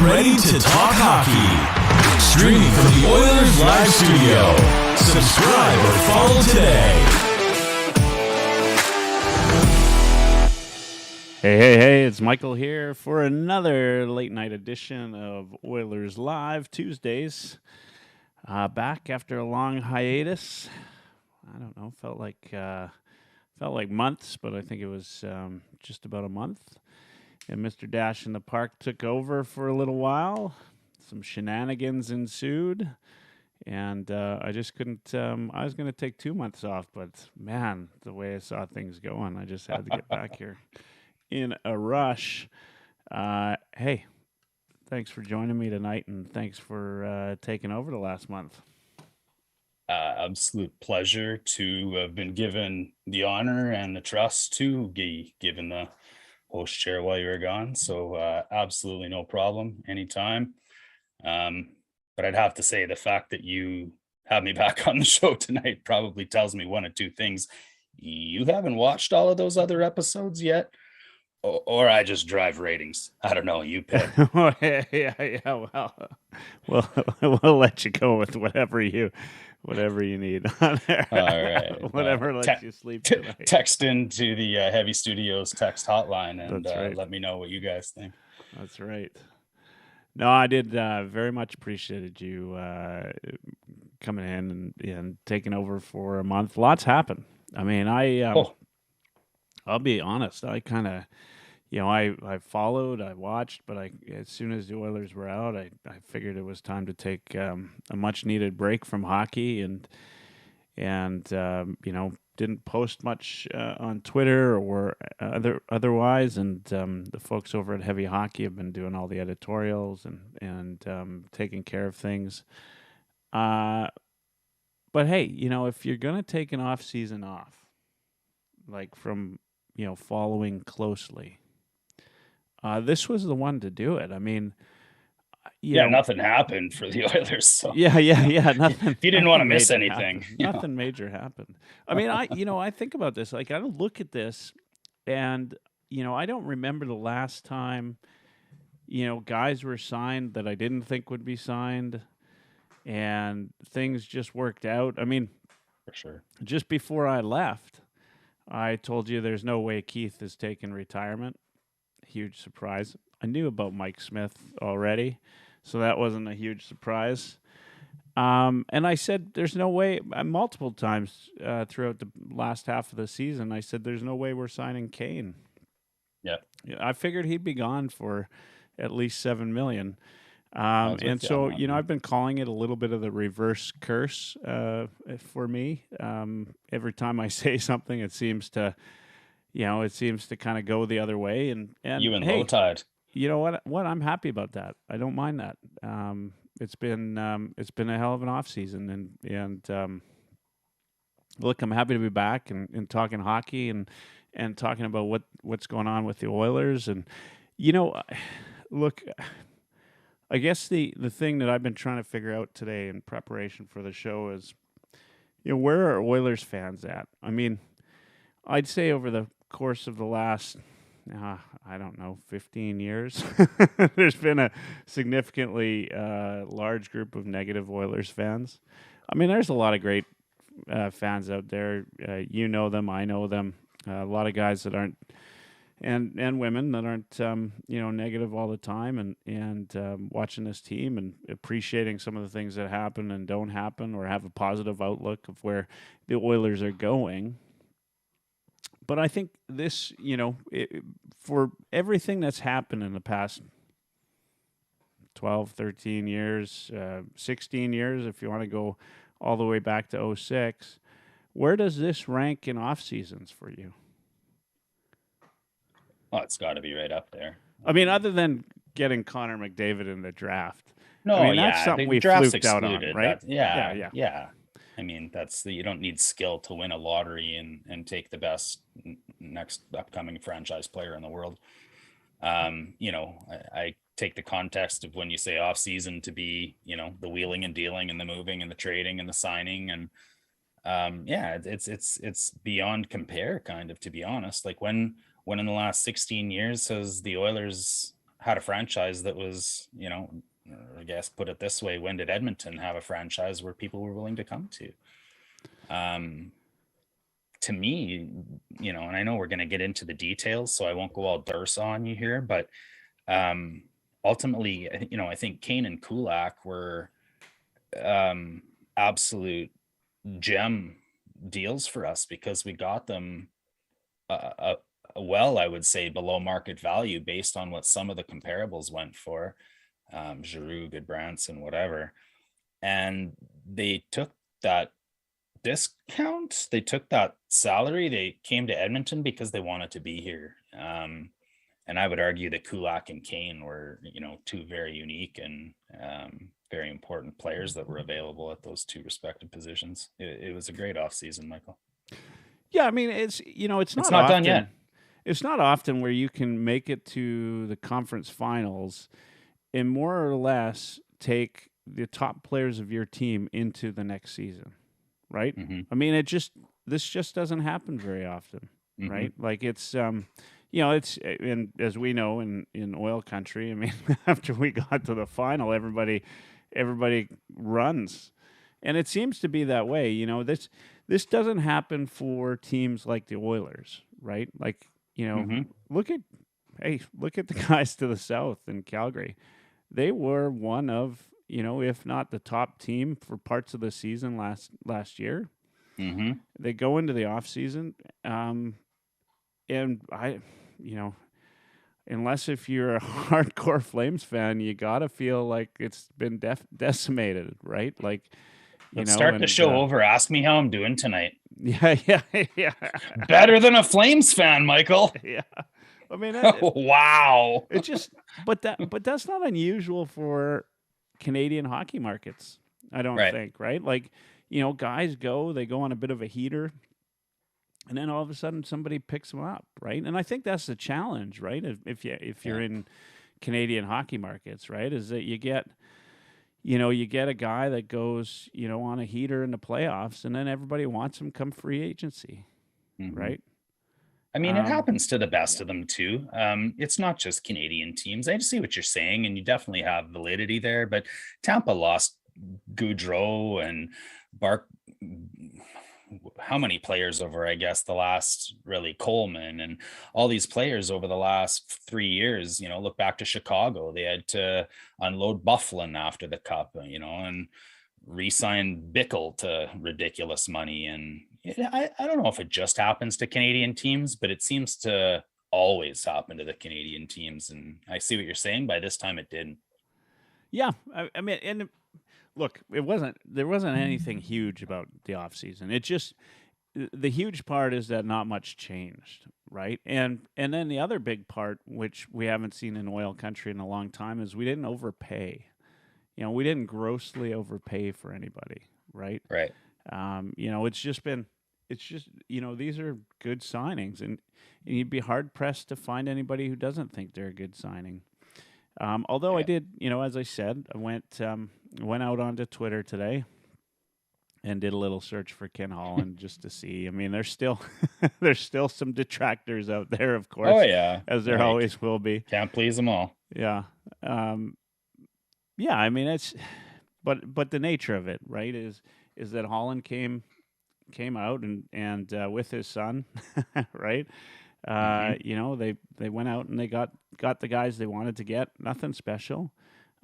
ready to talk hockey. Streaming from the Oilers Live Studio. Subscribe or follow today. Hey, it's Michael here for another late night edition of Oilers Live Tuesdays. Back after a long hiatus. I don't know, felt like months, but I think it was just about a month. And Mr. Dash in the Park took over for a little while. Some shenanigans ensued. And I just couldn't, I was going to take 2 months off, but man, the way I saw things going, I just had to get back here in a rush. Hey, thanks for joining me tonight, and thanks for taking over the last month. Absolute pleasure to have been given the honor and the trust to be given the host chair while you were gone. So absolutely no problem anytime. But I'd have to say the fact that you have me back on the show tonight probably tells me one of two things. You haven't watched all of those other episodes yet, or I just drive ratings. I don't know. You pick. Yeah. Well, we'll let you go with whatever you need on there. All right. Whatever lets you sleep tonight. Text into the Heavy Studios text hotline and right. Let me know what you guys think. That's right. No, I did very much appreciated you coming in and taking over for a month. Lots happened. I mean, I'll be honest. I kind of, I followed, I watched, but as soon as the Oilers were out, I figured it was time to take a much needed break from hockey and didn't post much on Twitter or otherwise. And the folks over at Heavy Hockey have been doing all the editorials and taking care of things. But hey, if you're going to take an off season off, like from, following closely, this was the one to do it. I mean, nothing happened for the Oilers. So. Yeah. Nothing. If you didn't want to miss anything, nothing major happened. I mean, I think about this. Like, I look at this, and I don't remember the last time, guys were signed that I didn't think would be signed, and things just worked out. I mean, for sure. Just before I left, I told you there's no way Keith is taking retirement. Huge surprise. I knew about Mike Smith already, so that wasn't a huge surprise. And I said there's no way, multiple times throughout the last half of the season, I said there's no way we're signing Kane. Yeah. I figured he'd be gone for at least $7 million. And so, I've been calling it a little bit of the reverse curse for me. Every time I say something, it seems to kind of go the other way. And you and hey, low tide. You know what? I'm happy about that. I don't mind that. It's been a hell of an off season, and look, I'm happy to be back and talking hockey and talking about what's going on with the Oilers. And look, I guess the thing that I've been trying to figure out today in preparation for the show is, where are Oilers fans at? I mean, I'd say over the course of the last, 15 years, there's been a significantly large group of negative Oilers fans. I mean, there's a lot of great fans out there. You know them, I know them. A lot of guys that aren't, and women that aren't, negative all the time, and watching this team and appreciating some of the things that happen and don't happen, or have a positive outlook of where the Oilers are going. But I think this, for everything that's happened in the past 12, 13 years, 16 years, if you want to go all the way back to 2006, where does this rank in off seasons for you? Oh, it's got to be right up there. I mean, other than getting Connor McDavid in the draft. No, I mean, that's something we fluked out on, right? Yeah. I mean, you don't need skill to win a lottery and take the best next upcoming franchise player in the world. I take the context of when you say off season to be, the wheeling and dealing and the moving and the trading and the signing. And it's beyond compare, kind of, to be honest. Like when in the last 16 years has the Oilers had a franchise that was, I guess put it this way, when did Edmonton have a franchise where people were willing to come to? To me, and I know we're going to get into the details, so I won't go all Dursa on you here, but ultimately, I think Kane and Kulak were absolute gem deals for us because we got them I would say below market value based on what some of the comparables went for, Giroux, Goodbranson, whatever. And they took that discount, they took that salary, they came to Edmonton because they wanted to be here. And I would argue that Kulak and Kane were, two very unique and very important players that were available at those two respective positions. It was a great offseason, Michael. Yeah, I mean, it's not not often, done yet. It's not often where you can make it to the conference finals and more or less take the top players of your team into the next season, right? Mm-hmm. I mean, this just doesn't happen very often, Mm-hmm. right? Like it's and as we know in oil country, I mean, after we got to the final, everybody runs, and it seems to be that way. This doesn't happen for teams like the Oilers, right? Like, Mm-hmm. look at the guys to the south in Calgary. They were one of, if not the top team for parts of the season last year. Mm-hmm. They go into the off season, and unless if you're a hardcore Flames fan, you gotta feel like it's been decimated, right? Like, let's start the show over. Ask me how I'm doing tonight. Yeah. Better than a Flames fan, Michael. Yeah. I mean, wow. It's just, but that's not unusual for Canadian hockey markets. I don't think, right? Like, guys they go on a bit of a heater, and then all of a sudden somebody picks them up, right? And I think that's the challenge, right? If you're in Canadian hockey markets, right, is that you get a guy that goes, on a heater in the playoffs, and then everybody wants him come free agency, right? I mean, it happens to the best of them too. It's not just Canadian teams. I see what you're saying, and you definitely have validity there. But Tampa lost Goudreau and how many players over, I guess, the last really Coleman and all these players over the last 3 years, look back to Chicago. They had to unload Bufflin after the cup, and re-sign Bickle to ridiculous money. And I don't know if it just happens to Canadian teams, but it seems to always happen to the Canadian teams. And I see what you're saying. By this time it didn't. Yeah. I mean, and look, there wasn't anything huge about the offseason. It just, the huge part is that not much changed, right? And then the other big part, which we haven't seen in oil country in a long time, is we didn't overpay. We didn't grossly overpay for anybody, right? Right. It's just these are good signings, and you'd be hard pressed to find anybody who doesn't think they're a good signing. Although I did, as I said, I went out onto Twitter today and did a little search for Ken Holland just to see. I mean, there's still some detractors out there, of course. Oh yeah, as there always will be. Can't please them all. Yeah. Yeah. I mean, it's but the nature of it, right, is that Holland came out and with his son, right. They went out and they got the guys they wanted to get. Nothing special,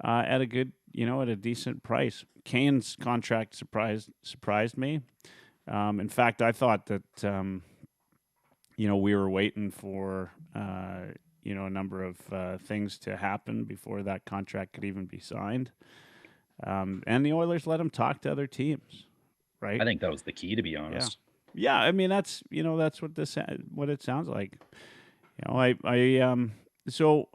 at a good, at a decent price. Kane's contract surprised me. In fact, I thought that we were waiting for a number of things to happen before that contract could even be signed. And the Oilers let him talk to other teams, right? I think that was the key, to be honest. Yeah, I mean that's what it sounds like. So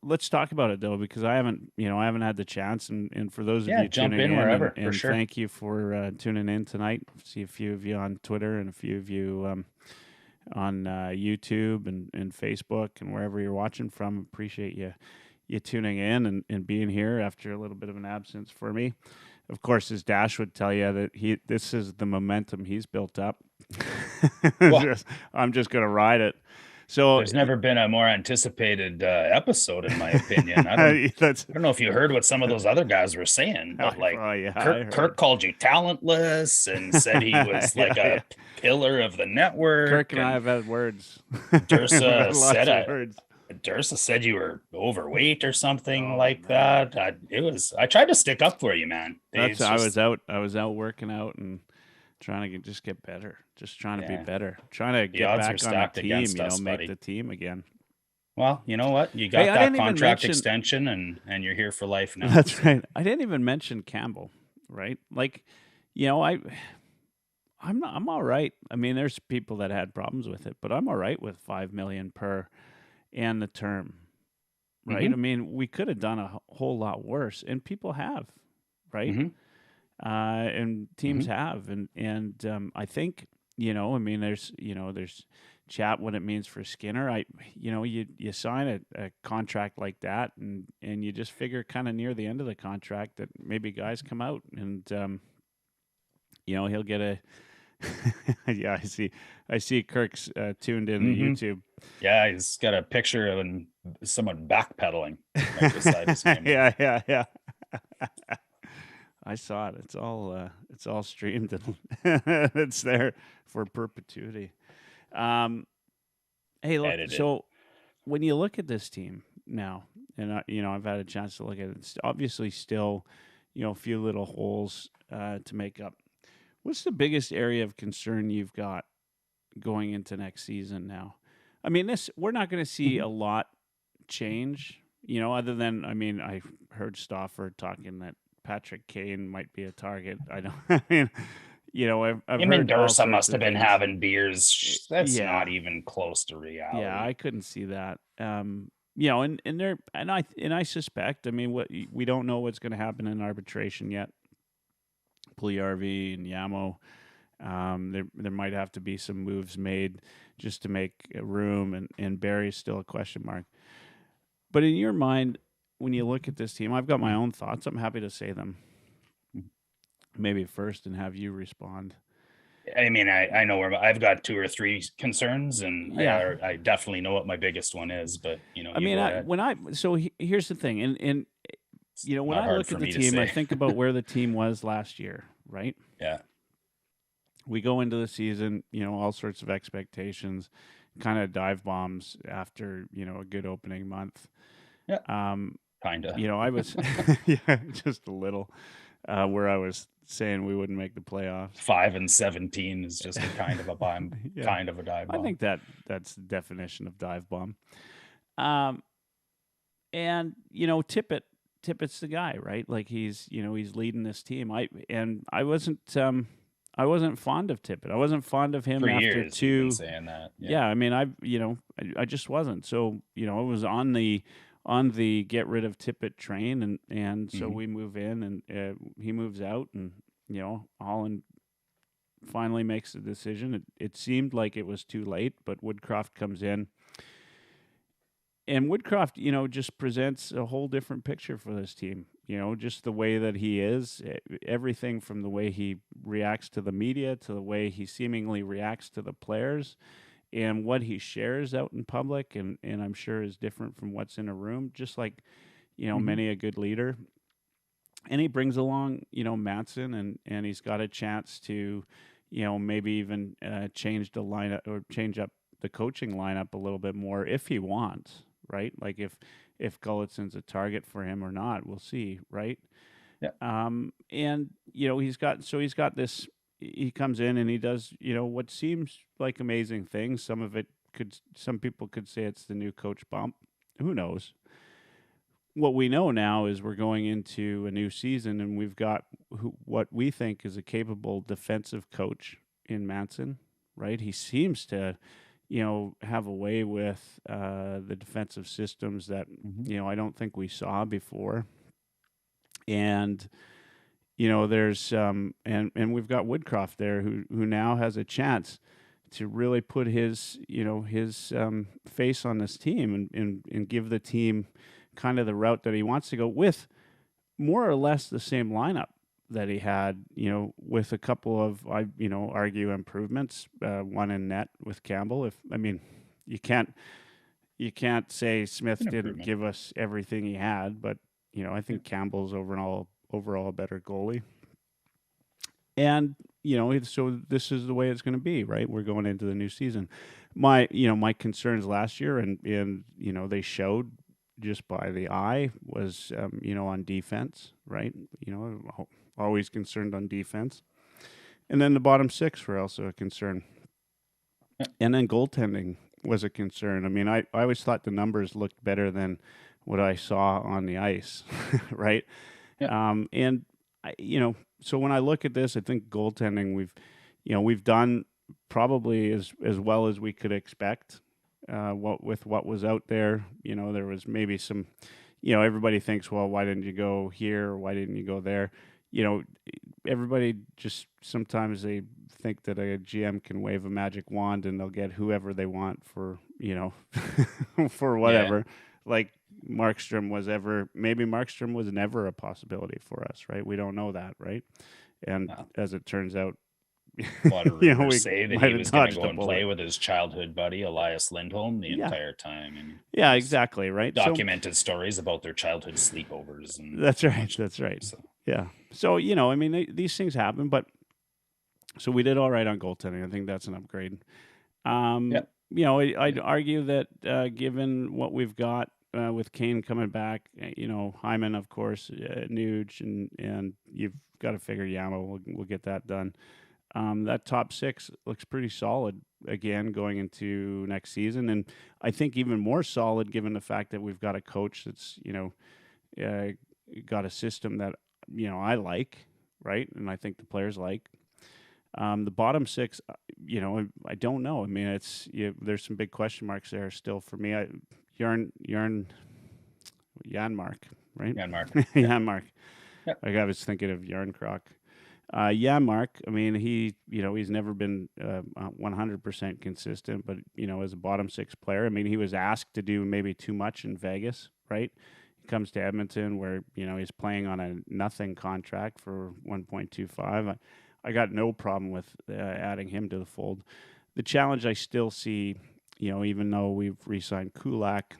let's talk about it though, because I haven't had the chance, and for those of you jump tuning in wherever, and for sure. Thank you for tuning in tonight. See a few of you on Twitter and a few of you on YouTube and Facebook and wherever you're watching from. Appreciate you tuning in and being here after a little bit of an absence for me. Of course, as Dash would tell you, that this is the momentum he's built up. I'm just going to ride it. So There's never been a more anticipated episode, in my opinion. I don't know if you heard what some of those other guys were saying, but like I Kirk heard. called you talentless and said he was like a pillar of the network. Kirk and I have had words. Dursa said you were overweight or something that. I tried to stick up for you, man. I was out working out and trying to just get better. Just trying to be better. Trying to get back on the team, make the team again. Well, you know what? You got that contract extension and you're here for life now. That's right. I didn't even mention Campbell, right? Like, I'm all right. I mean, there's people that had problems with it, but I'm all right with $5 million per and the term, right? Mm-hmm. I mean, we could have done a whole lot worse, and people have, right? Mm-hmm. And teams have, and I think there's chat what it means for Skinner. You sign a contract like that, and you just figure kind of near the end of the contract that maybe guys come out, and he'll get a. Yeah, I see Kirk's tuned in to YouTube. Yeah, he's got a picture of someone backpedaling right beside his name. Yeah. I saw it. It's all streamed and it's there for perpetuity. Hey, look. Edited. So when you look at this team now, and I've had a chance to look at it. It's obviously still, a few little holes to make up. What's the biggest area of concern you've got going into next season now? I mean, we're not going to see a lot change, other than, I heard Stauffer talking that Patrick Kane might be a target. I don't, I've heard Dursa must have been having beers. That's not even close to reality. Yeah, I couldn't see that. And I suspect, we don't know what's going to happen in arbitration yet. Puljujärvi and Yamo, there might have to be some moves made just to make room, and Barry's still a question mark. But in your mind, when you look at this team, I've got my own thoughts. I'm happy to say them maybe first and have you respond. I mean, I know where I've got 2 or 3 concerns, and I definitely know what my biggest one is. But here's the thing, and when I look at the team, I think about where the team was last year, right? Yeah. We go into the season, all sorts of expectations, kind of dive bombs after, a good opening month. Yeah. Kind of. I was, just a little, where I was saying we wouldn't make the playoffs. 5-17 is just a kind of a bomb, kind of a dive bomb. I think that's the definition of dive bomb. And, Tippett's the guy, right? Like he's leading this team. I wasn't fond of Tippett. I wasn't fond of him for after years, 2. you've been saying that. Yeah. I just wasn't. So, it was on the get rid of Tippett train, and so we move in, and he moves out, and Holland finally makes the decision. It seemed like it was too late, but Woodcroft comes in. And Woodcroft, just presents a whole different picture for this team. Just the way that he is, everything from the way he reacts to the media to the way he seemingly reacts to the players, and what he shares out in public, and I'm sure is different from what's in a room, just like, many a good leader. And he brings along, Mattson, and he's got a chance to, maybe even change the lineup or change up the coaching lineup a little bit more if he wants. Right? Like if Gullickson's a target for him or not, we'll see, right? Yeah. And he's got this. He comes in and he does what seems like amazing things. Some people could say it's the new coach bump. Who knows? What we know now is we're going into a new season, and we've got what we think is a capable defensive coach in Mattson. Right? He seems to have a way with the defensive systems that, I don't think we saw before. And, there's, and we've got Woodcroft there who now has a chance to really put his face on this team and give the team kind of the route that he wants to go with, more or less the same lineup that he had, with a couple of, argue improvements, one in net with Campbell. you can't say Smith An didn't improvement. give us everything he had, but I think Campbell's overall a better goalie. And so this is the way it's going to be, right? We're going into the new season. My concerns last year, and they showed just by the eye, was on defense, right? Always concerned on defense, and then the bottom six were also a concern, and then goaltending was a concern. I mean, I always thought the numbers looked better than what I saw on the ice, right? And so when I look at this, I think goaltending we've done probably as well as we could expect. What was out there, there was maybe some, everybody thinks, well, why didn't you go here? Why didn't you go there? Everybody just sometimes they think that a GM can wave a magic wand and they'll get whoever they want for for whatever. Like Markstrom was never a possibility for us, right? We don't know that, right? And as it turns out, A lot of rumors we say that might he have was going to dodged go a and play bullet. with his childhood buddy Elias Lindholm the entire time. And Yeah, there's exactly, right? documented stories about their childhood sleepovers. And That's so right. much. That's right. So, Yeah. So I mean, these things happen, but so we did all right on goaltending. I think that's an upgrade. I'd argue that given what we've got with Kane coming back, Hyman, of course, Nuge, and you've got to figure Yamo. We'll get that done. That top six looks pretty solid again going into next season, and I think even more solid given the fact that we've got a coach that's got a system that I like, right, and I think the players like. The bottom six, I don't know. I mean, there's some big question marks there still for me. Janmark, right? Janmark. Janmark. Yep. Like I was thinking of Yarncroc. Janmark, I mean, he's never been 100% consistent, but as a bottom six player, I mean, he was asked to do maybe too much in Vegas, right? He comes to Edmonton where he's playing on a nothing contract for 1.25. I got no problem with adding him to the fold. The challenge I still see, even though we've re-signed Kulak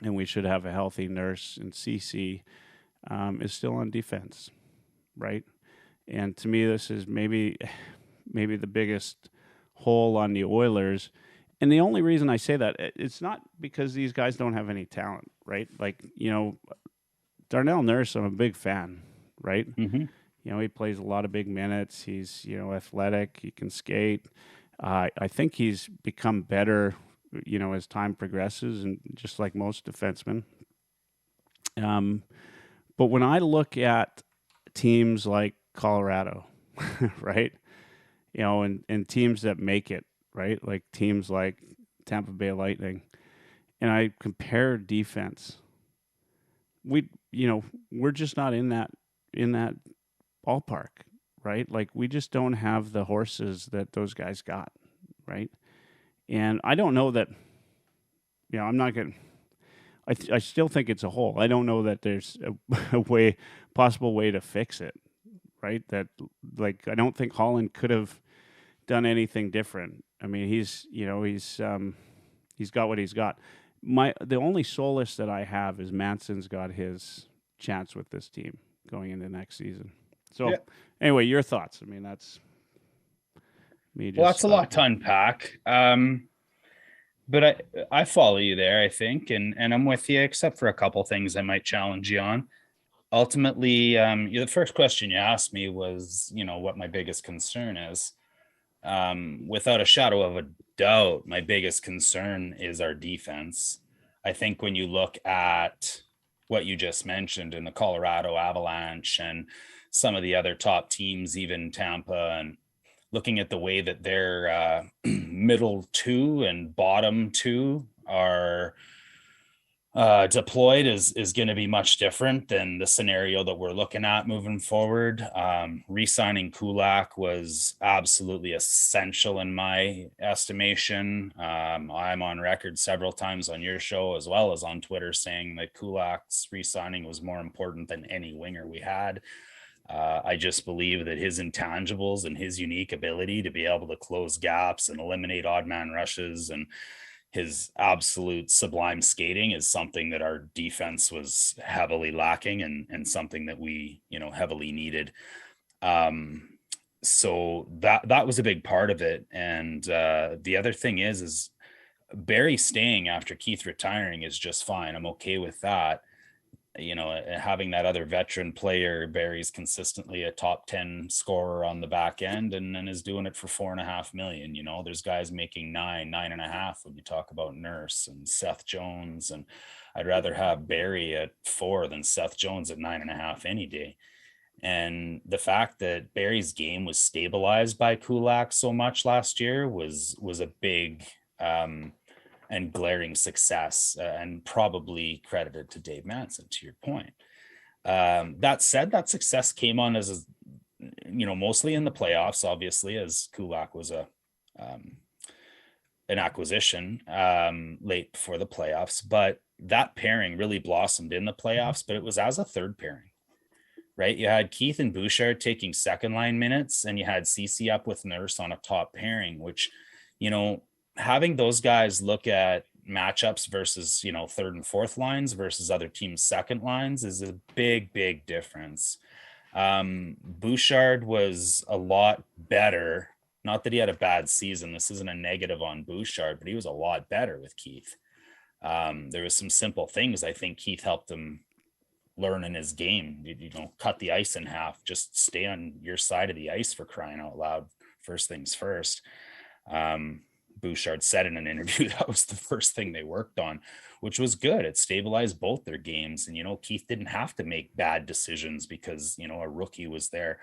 and we should have a healthy Nurse and CC, is still on defense, right? And to me, this is maybe the biggest hole on the Oilers. And the only reason I say that, it's not because these guys don't have any talent, right? Like, Darnell Nurse, I'm a big fan, right? Mm-hmm. He plays a lot of big minutes. He's, athletic. He can skate. I think he's become better, as time progresses, and just like most defensemen. But when I look at teams like Colorado, right, and teams that make it, right, like teams like Tampa Bay Lightning, and I compare defense, we're just not in that ballpark, right? Like we just don't have the horses that those guys got, right? And I don't know that, I'm not going to, I still think it's a hole. I don't know that there's a possible way to fix it, right? That, like, I don't think Holland could have done anything different. I mean, he's got what he's got. The only solace that I have is Manson's got his chance with this team going into next season. So, anyway, your thoughts? I mean, that's me. Well, that's a lot to unpack. But I follow you there, I think, and I'm with you, except for a couple things I might challenge you on. Ultimately, the first question you asked me was, what my biggest concern is. Without a shadow of a doubt, my biggest concern is our defense. I think when you look at what you just mentioned in the Colorado Avalanche and some of the other top teams, even Tampa, and looking at the way that their middle two and bottom two are deployed is going to be much different than the scenario that we're looking at moving forward. Re-signing Kulak was absolutely essential in my estimation. I'm on record several times on your show as well as on Twitter saying that Kulak's re-signing was more important than any winger we had. I just believe that his intangibles and his unique ability to be able to close gaps and eliminate odd man rushes and his absolute sublime skating is something that our defense was heavily lacking, and something that we, heavily needed. So that was a big part of it. And the other thing is Barry staying after Keith retiring is just fine. I'm okay with that. Having that other veteran player, Barry's consistently a top 10 scorer on the back end, and then is doing it for $4.5 million. There's guys making 9.5 when you talk about Nurse and Seth Jones, and I'd rather have Barry at 4 than Seth Jones at 9.5 any day. And the fact that Barry's game was stabilized by Kulak so much last year was a big and glaring success, and probably credited to Dave Manson, to your point. That said, that success came on as mostly in the playoffs, obviously, as Kulak was an acquisition late before the playoffs. But that pairing really blossomed in the playoffs, but it was as a third pairing, right? You had Keith and Bouchard taking second line minutes, and you had CC up with Nurse on a top pairing, which, having those guys look at matchups versus, third and fourth lines versus other teams' second lines is a big difference. Bouchard was a lot better. Not that he had a bad season. This isn't a negative on Bouchard, but he was a lot better with Keith. There was some simple things I think Keith helped him learn in his game. Cut the ice in half, just stay on your side of the ice, for crying out loud. First things first. Bouchard said in an interview that was the first thing they worked on, which was good. It stabilized both their games. And, Keith didn't have to make bad decisions because, a rookie was there.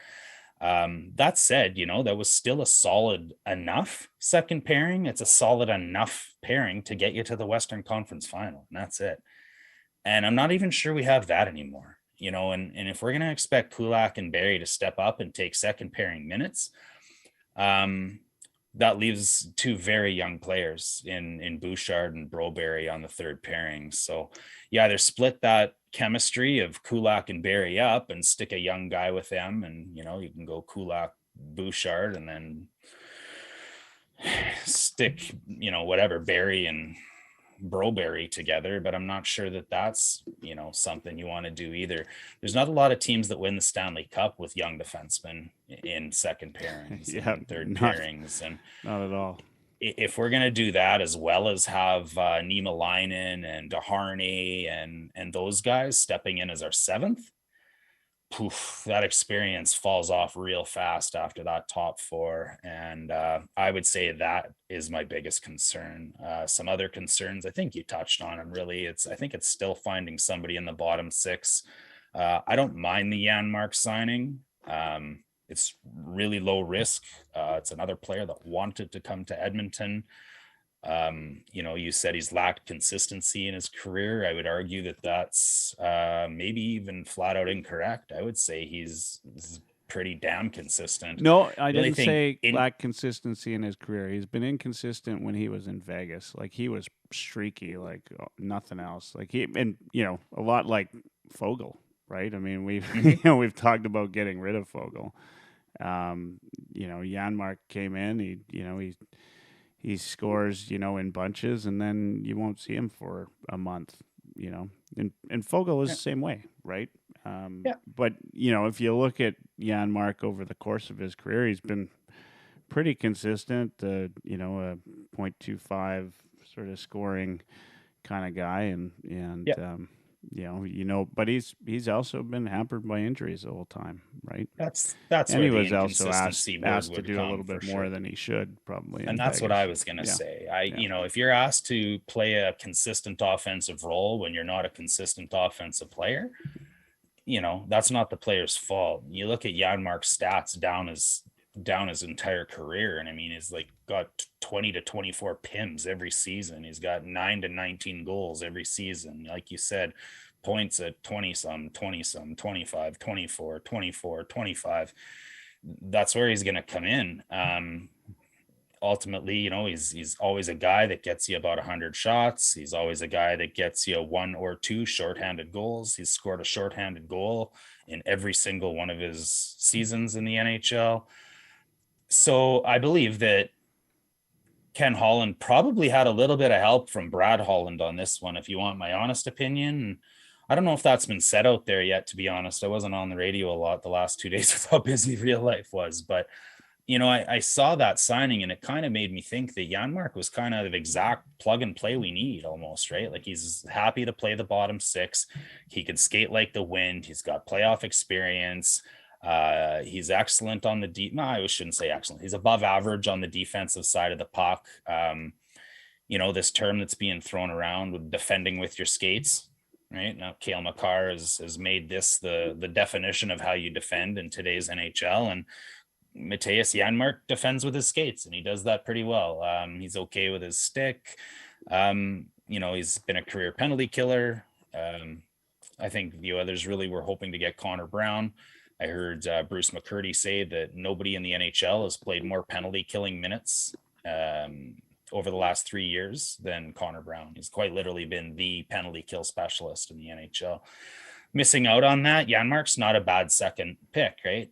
That said, that was still a solid enough second pairing. It's a solid enough pairing to get you to the Western Conference Final. And that's it. And I'm not even sure we have that anymore, and if we're going to expect Kulak and Barry to step up and take second pairing minutes, that leaves two very young players in Bouchard and Broberry on the third pairing. So you either split that chemistry of Kulak and Barry up and stick a young guy with them, and you can go Kulak, Bouchard, and then stick whatever Barry and Broberry together. But I'm not sure that that's something you want to do either. There's not a lot of teams that win the Stanley Cup with young defensemen in second pairings and third pairings, and not at all. If we're going to do that, as well as have Niemelainen and DeHarnay and those guys stepping in as our seventh, that experience falls off real fast after that top four. And I would say that is my biggest concern. Some other concerns, I think you touched on them, really. I think it's still finding somebody in the bottom six. I don't mind the Janmark signing. It's really low risk. It's another player that wanted to come to Edmonton. You said he's lacked consistency in his career. I would argue that that's maybe even flat out incorrect. I would say he's pretty damn consistent. No, I didn't say lack consistency in his career. He's been inconsistent when he was in Vegas. Like, he was streaky, like nothing else. Like a lot like Fogle, right? I mean, we've talked about getting rid of Fogle. Janmark came in. He scores, in bunches, and then you won't see him for a month, And Fogle is the same way, right? But, if you look at Janmark over the course of his career, he's been pretty consistent, a 0.25 sort of scoring kind of guy. But he's also been hampered by injuries the whole time, right? That's and where he the was also asked to do a little bit more than he should, probably. And that's Vegas. What I was going to say. If you're asked to play a consistent offensive role when you're not a consistent offensive player, that's not the player's fault. You look at Janmark's stats down his entire career, and I mean, he's got 20 to 24 PIMs every season. He's got 9 to 19 goals every season. Like you said, points at 20 some, 25, 24, 24, 25. That's where he's going to come in. Ultimately, he's always a guy that gets you about 100 shots. He's always a guy that gets you 1 or 2 shorthanded goals. He's scored a shorthanded goal in every single one of his seasons in the NHL. So I believe that Ken Holland probably had a little bit of help from Brad Holland on this one, if you want my honest opinion. And I don't know if that's been said out there yet, to be honest. I wasn't on the radio a lot the last 2 days with how busy real life was. But, I saw that signing and it kind of made me think that Janmark was kind of the exact plug and play we need almost, right? Like he's happy to play the bottom six. He can skate like the wind. He's got playoff experience. He's excellent on the no, I shouldn't say excellent. He's above average on the defensive side of the puck. This term that's being thrown around with defending with your skates, right? Now, Cale Makar has made this the definition of how you defend in today's NHL. And Matthias Janmark defends with his skates, and he does that pretty well. He's okay with his stick. He's been a career penalty killer. I think the others really were hoping to get Connor Brown. I heard Bruce McCurdy say that nobody in the NHL has played more penalty killing minutes over the last 3 years than Connor Brown. He's quite literally been the penalty kill specialist in the NHL. Missing out on that, Janmark's not a bad second pick, right?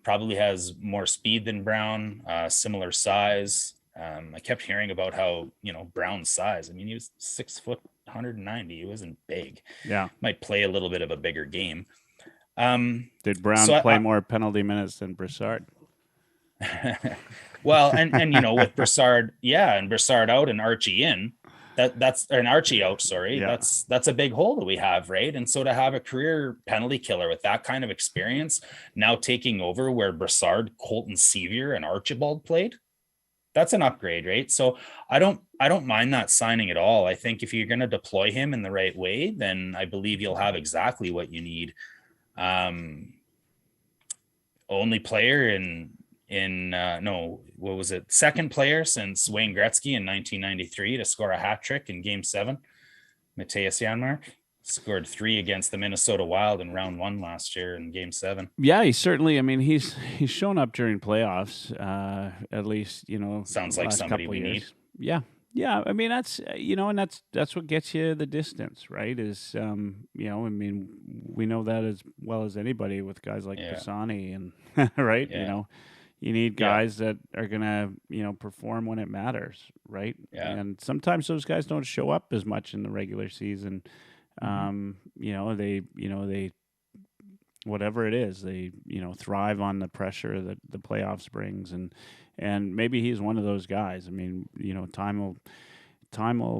Probably has more speed than Brown, similar size. I kept hearing about how, Brown's size. I mean, he was 6 foot, 190. He wasn't big. Yeah. Might play a little bit of a bigger game. Did Brown play more penalty minutes than Brassard? Well, and with Brassard, and Brassard out and Archie in, that's an Archie out. Sorry, yeah. That's a big hole that we have, right? And so to have a career penalty killer with that kind of experience now taking over where Brassard, Colton Sevier, and Archibald played, that's an upgrade, right? So I don't mind that signing at all. I think if you're going to deploy him in the right way, then I believe you'll have exactly what you need. Only player second player since Wayne Gretzky in 1993 to score a hat trick in Game 7. Matthias Janmark scored 3 against the Minnesota Wild in round 1 last year in Game 7. Yeah, he certainly. I mean, he's shown up during playoffs. At least sounds like somebody we need. Yeah. I mean, that's and that's what gets you the distance, right? Is I mean, we know that as well as anybody with guys like Pisani and right. Yeah. You need guys that are gonna perform when it matters, right? Yeah. And sometimes those guys don't show up as much in the regular season. They whatever it is, they thrive on the pressure that the playoffs brings, and maybe he's one of those guys. I mean, time will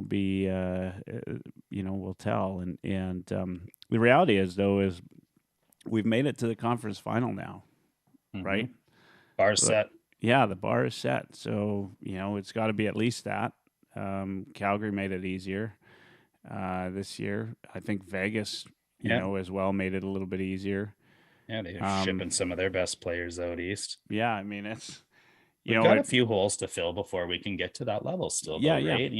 be will tell, and the reality is we've made it to the conference final now, right? Bar's set. Yeah, the bar is set. So it's got to be at least that. Calgary made it easier this year. I think Vegas, as well, made it a little bit easier. Yeah, they're shipping some of their best players out east. Yeah, I mean, it's we've got a few holes to fill before we can get to that level still. Yeah, right?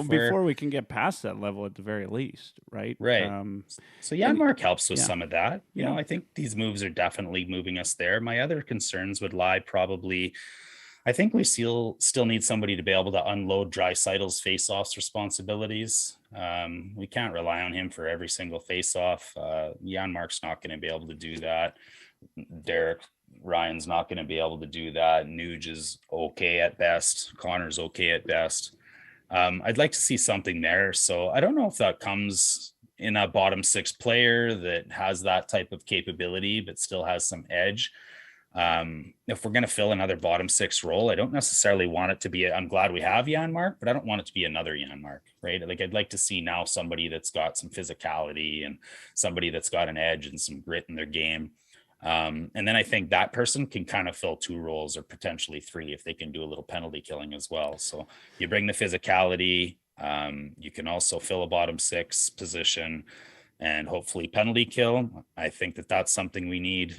Before we can get past that level at the very least, right? Right. So Janmark helps with some of that. I think these moves are definitely moving us there. My other concerns would lie probably. I think we still need somebody to be able to unload Draisaitl's face-offs responsibilities. We can't rely on him for every single face-off. Janmark's not going to be able to do that. Derek Ryan's not going to be able to do that. Nuge is okay at best. Connor's okay at best. I'd like to see something there. So I don't know if that comes in a bottom 6 player that has that type of capability, but still has some edge. If we're going to fill another bottom 6 role, I don't necessarily want it to be, I'm glad we have Janmark, but I don't want it to be another Janmark, right? Like I'd like to see now somebody that's got some physicality and somebody that's got an edge and some grit in their game. And then I think that person can kind of fill 2 roles or potentially 3 if they can do a little penalty killing as well. So you bring the physicality, you can also fill a bottom 6 position and hopefully penalty kill. I think that's something we need.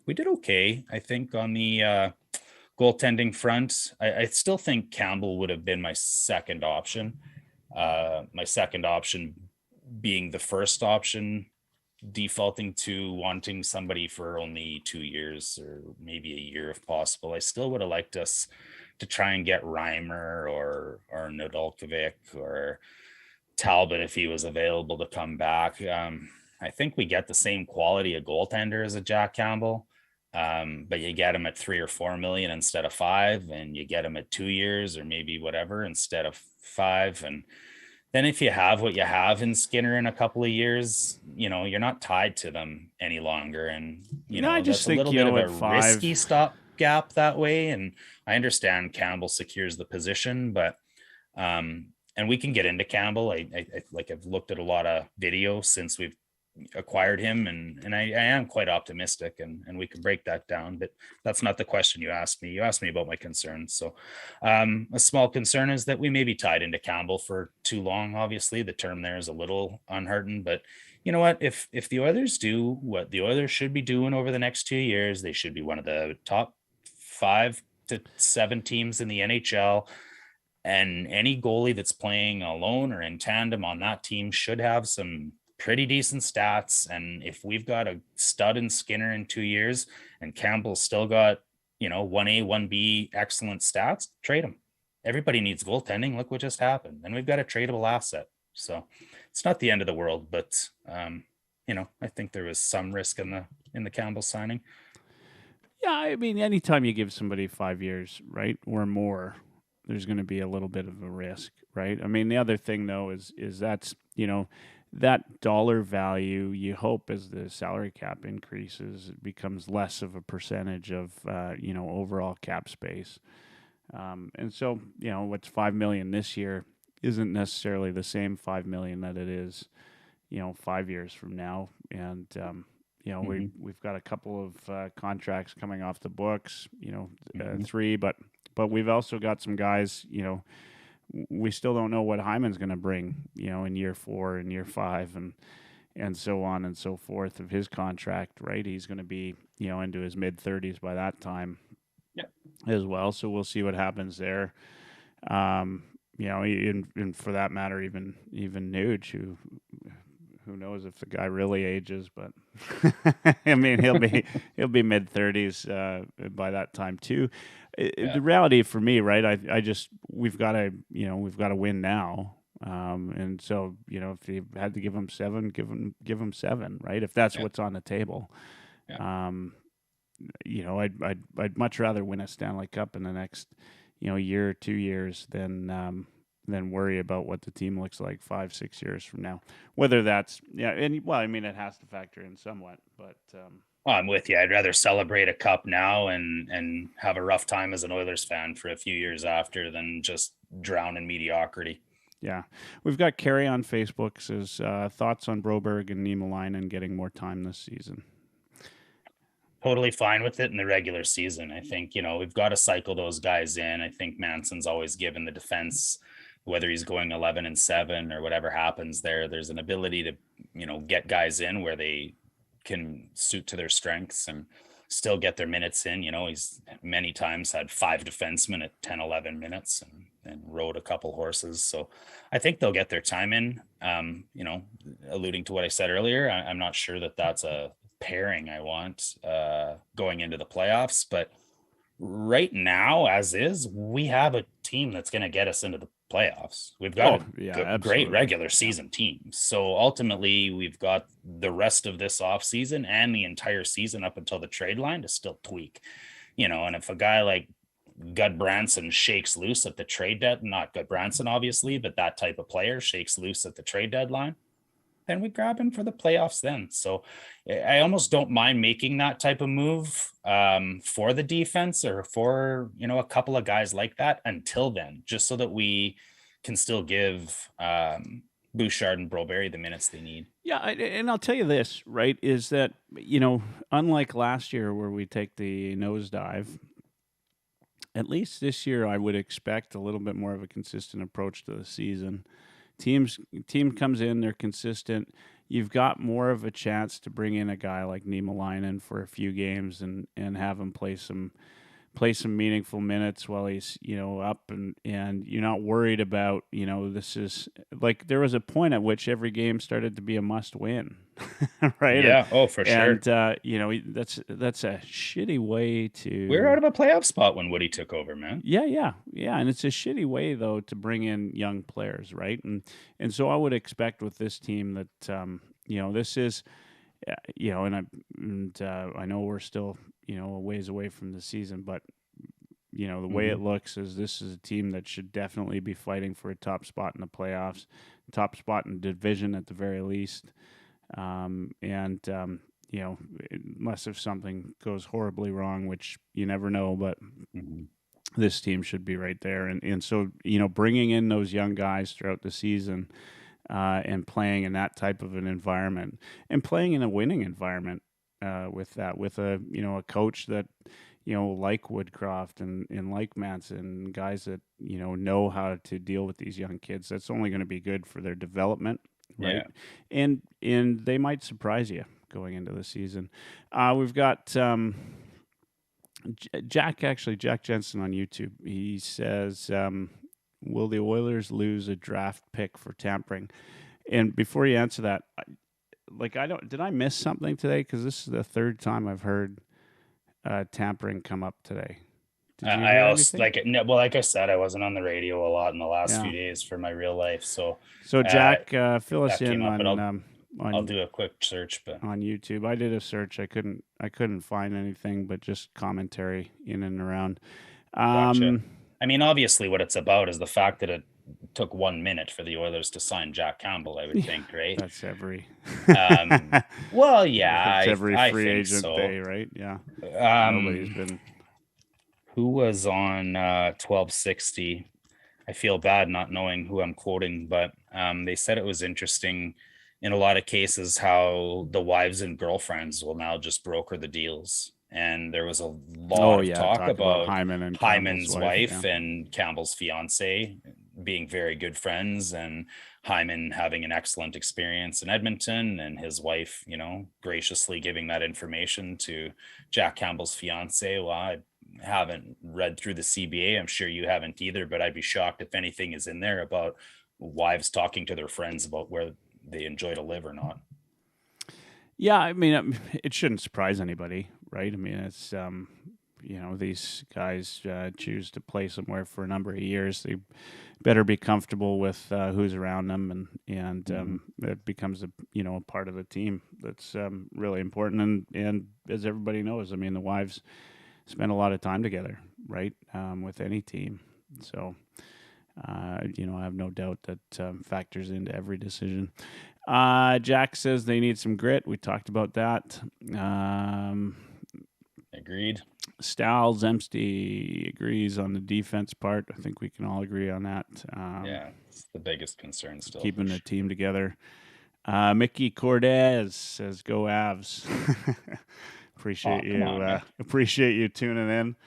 We did okay, I think, on the goaltending front. I still think Campbell would have been my second option. My second option being the first option, defaulting to wanting somebody for only 2 years or maybe a year if possible. I still would have liked us to try and get Reimer or Nadolkovic or Talbot if he was available to come back. I think we get the same quality of goaltender as a Jack Campbell. But you get him at 3 or 4 million instead of 5, and you get him at 2 years or maybe whatever instead of 5. And then if you have what you have in Skinner in a couple of years, you're not tied to them any longer. And, No, I just that's a think, little bit of at a risky 5, stopgap that way. And I understand Campbell secures the position, but, and we can get into Campbell. I've looked at a lot of video since we've acquired him, and I am quite optimistic, and we can break that down, but that's not the question you asked me. You asked me about my concerns. So a small concern is that we may be tied into Campbell for too long. Obviously the term there is a little uncertain, but you know what, if the Oilers do what the Oilers should be doing over the next 2 years, they should be one of the top 5 to 7 teams in the NHL. And any goalie that's playing alone or in tandem on that team should have some pretty decent stats. And if we've got a stud in Skinner in 2 years and Campbell's still got, 1A, 1B excellent stats, trade him. Everybody needs goaltending. Look what just happened. And we've got a tradable asset. So it's not the end of the world, but I think there was some risk in the Campbell signing. Yeah, I mean, anytime you give somebody 5 years, right, or more, there's going to be a little bit of a risk, right? I mean, the other thing though is that's that dollar value. You hope as the salary cap increases, it becomes less of a percentage of overall cap space. And so what's 5 million this year isn't necessarily the same 5 million that it is 5 years from now. And we've got a couple of contracts coming off the books, 3, but we've also got some guys, we still don't know what Hyman's going to bring, in year 4 and year 5 and so on and so forth of his contract, right? He's going to be, into his mid-30s by that time as well. So we'll see what happens there. And for that matter, even Nuge, who knows if the guy really ages, but I mean, he'll be mid-30s by that time too. The reality for me, right? We've got to win now. And so, if you had to give him 7, give him 7, right? If that's what's on the table. Yeah. I'd much rather win a Stanley Cup in the next, year or 2 years than worry about what the team looks like 5-6 years from now. Whether that's it has to factor in somewhat, but I'm with you. I'd rather celebrate a cup now and have a rough time as an Oilers fan for a few years after than just drown in mediocrity. Yeah. We've got Carrie on Facebook says thoughts on Broberg and Niemelainen getting more time this season. Totally fine with it in the regular season. I think, we've got to cycle those guys in. I think Manson's always given the defense, whether he's going 11-7 or whatever happens there's an ability to, get guys in where they can suit to their strengths and still get their minutes in. He's many times had 5 defensemen at 10-11 minutes and rode a couple horses. So I think they'll get their time in. Alluding to what I said earlier, I'm not sure that that's a pairing I want going into the playoffs, but right now, as is, we have a team that's going to get us into the playoffs. We've got a great regular season team. So ultimately, we've got the rest of this offseason and the entire season up until the trade line to still tweak. And if a guy like Gudbranson shakes loose at the trade deadline, not Gudbranson, obviously, but that type of player shakes loose at the trade deadline, then we grab him for the playoffs then. So I almost don't mind making that type of move for the defense or for, a couple of guys like that until then, just so that we can still give Bouchard and Broberry the minutes they need. Yeah, and I'll tell you this, right, is that, unlike last year where we take the nosedive, at least this year I would expect a little bit more of a consistent approach to the season. Team comes in, they're consistent. You've got more of a chance to bring in a guy like Niemelainen for a few games and have him play some meaningful minutes while he's up and you're not worried about this is like there was a point at which every game started to be a must win. Right? Yeah, for sure. And that's a shitty way to. We were out of a playoff spot when Woody took over, man. Yeah, and it's a shitty way though to bring in young players, right? And so I would expect with this team that this is, and I know we're still a ways away from the season, but the way it looks is this is a team that should definitely be fighting for a top spot in the playoffs, top spot in the division at the very least. Unless if something goes horribly wrong, which you never know, but this team should be right there. And so, bringing in those young guys throughout the season and playing in that type of an environment and playing in a winning environment with a coach that, like Woodcroft and like Manson, guys that, know how to deal with these young kids. That's only going to be good for their development. Right. Yeah. And they might surprise you going into the season. We've got Jack Jensen on YouTube. He says, will the Oilers lose a draft pick for tampering? And before you answer that, did I miss something today? Because this is the third time I've heard tampering come up today. I also like I said, I wasn't on the radio a lot in the last few days for my real life. So Jack, fill us in on. I'll do a quick search, but on YouTube, I did a search. I couldn't find anything, but just commentary in and around. Gotcha. I mean, obviously, what it's about is the fact that it took 1 minute for the Oilers to sign Jack Campbell. I would think, right? That's every. Well, yeah, it's every free agent so. day, right? Yeah. Nobody's been. Who was on 1260? I feel bad not knowing who I'm quoting, but they said it was interesting in a lot of cases how the wives and girlfriends will now just broker the deals. And there was a lot of talk about Hyman's wife and Campbell's fiance being very good friends, and Hyman having an excellent experience in Edmonton, and his wife, graciously giving that information to Jack Campbell's fiance. Well, I haven't read through the CBA. I'm sure you haven't either, but I'd be shocked if anything is in there about wives talking to their friends about where they enjoy to live or not. Yeah, I mean, it shouldn't surprise anybody, right? I mean, it's these guys choose to play somewhere for a number of years. They better be comfortable with who's around them, and it becomes a part of the team that's really important. And as everybody knows, I mean, the wives spend a lot of time together, right, with any team. So. I have no doubt that factors into every decision. Jack says they need some grit. We talked about that. Agreed. Stal Zemsty agrees on the defense part. I think we can all agree on that. It's the biggest concern still. Keeping the team together. Mickey Cordes says, "Go Avs." Appreciate you tuning in.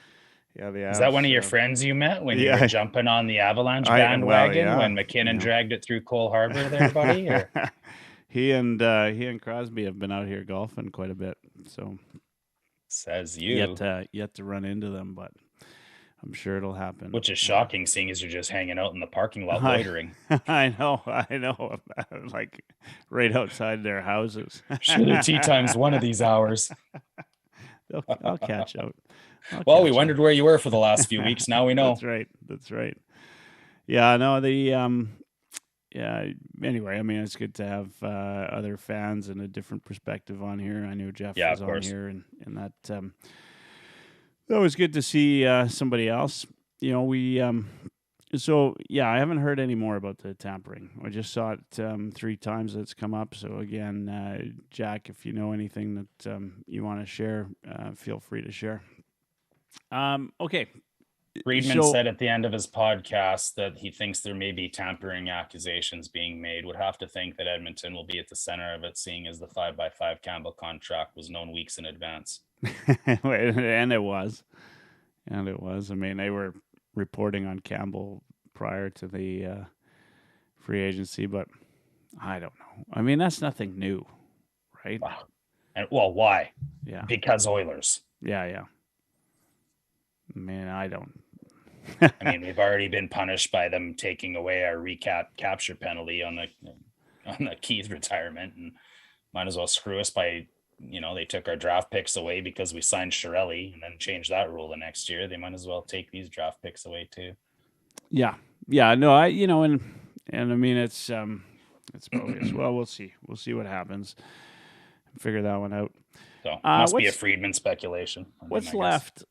Yeah, the Avs, is that one of your friends you met when you were jumping on the Avalanche bandwagon when McKinnon dragged it through Cole Harbor there, buddy? Or? He and Crosby have been out here golfing quite a bit, so says you yet to run into them, but I'm sure it'll happen. Which is shocking, seeing as you're just hanging out in the parking lot loitering. I know, like right outside their houses. Sure, their tea time's one of these hours. I'll catch out. We wondered where you were for the last few weeks. Now we know. That's right. Yeah, no, anyway, I mean, it's good to have other fans and a different perspective on here. I knew Jeff was on here, and that was good to see somebody else. I haven't heard any more about the tampering. I just saw it 3 times that's come up. So again, Jack, if you know anything that you want to share, feel free to share. Okay. Friedman said at the end of his podcast that he thinks there may be tampering accusations being made. Would have to think that Edmonton will be at the center of it, seeing as the 5x5 Campbell contract was known weeks in advance. And it was. I mean, they were reporting on Campbell prior to the free agency, but I don't know. I mean, that's nothing new, right? Wow. And why? Yeah. Because Oilers. Yeah. I mean, I don't. I mean, we've already been punished by them taking away our capture penalty on the Keith retirement, and might as well screw us by, they took our draft picks away because we signed Chiarelli and then changed that rule the next year. They might as well take these draft picks away too. Yeah. No, and I mean, it's probably as well. We'll see what happens. Figure that one out. So must be a What's Friedman speculation. what's left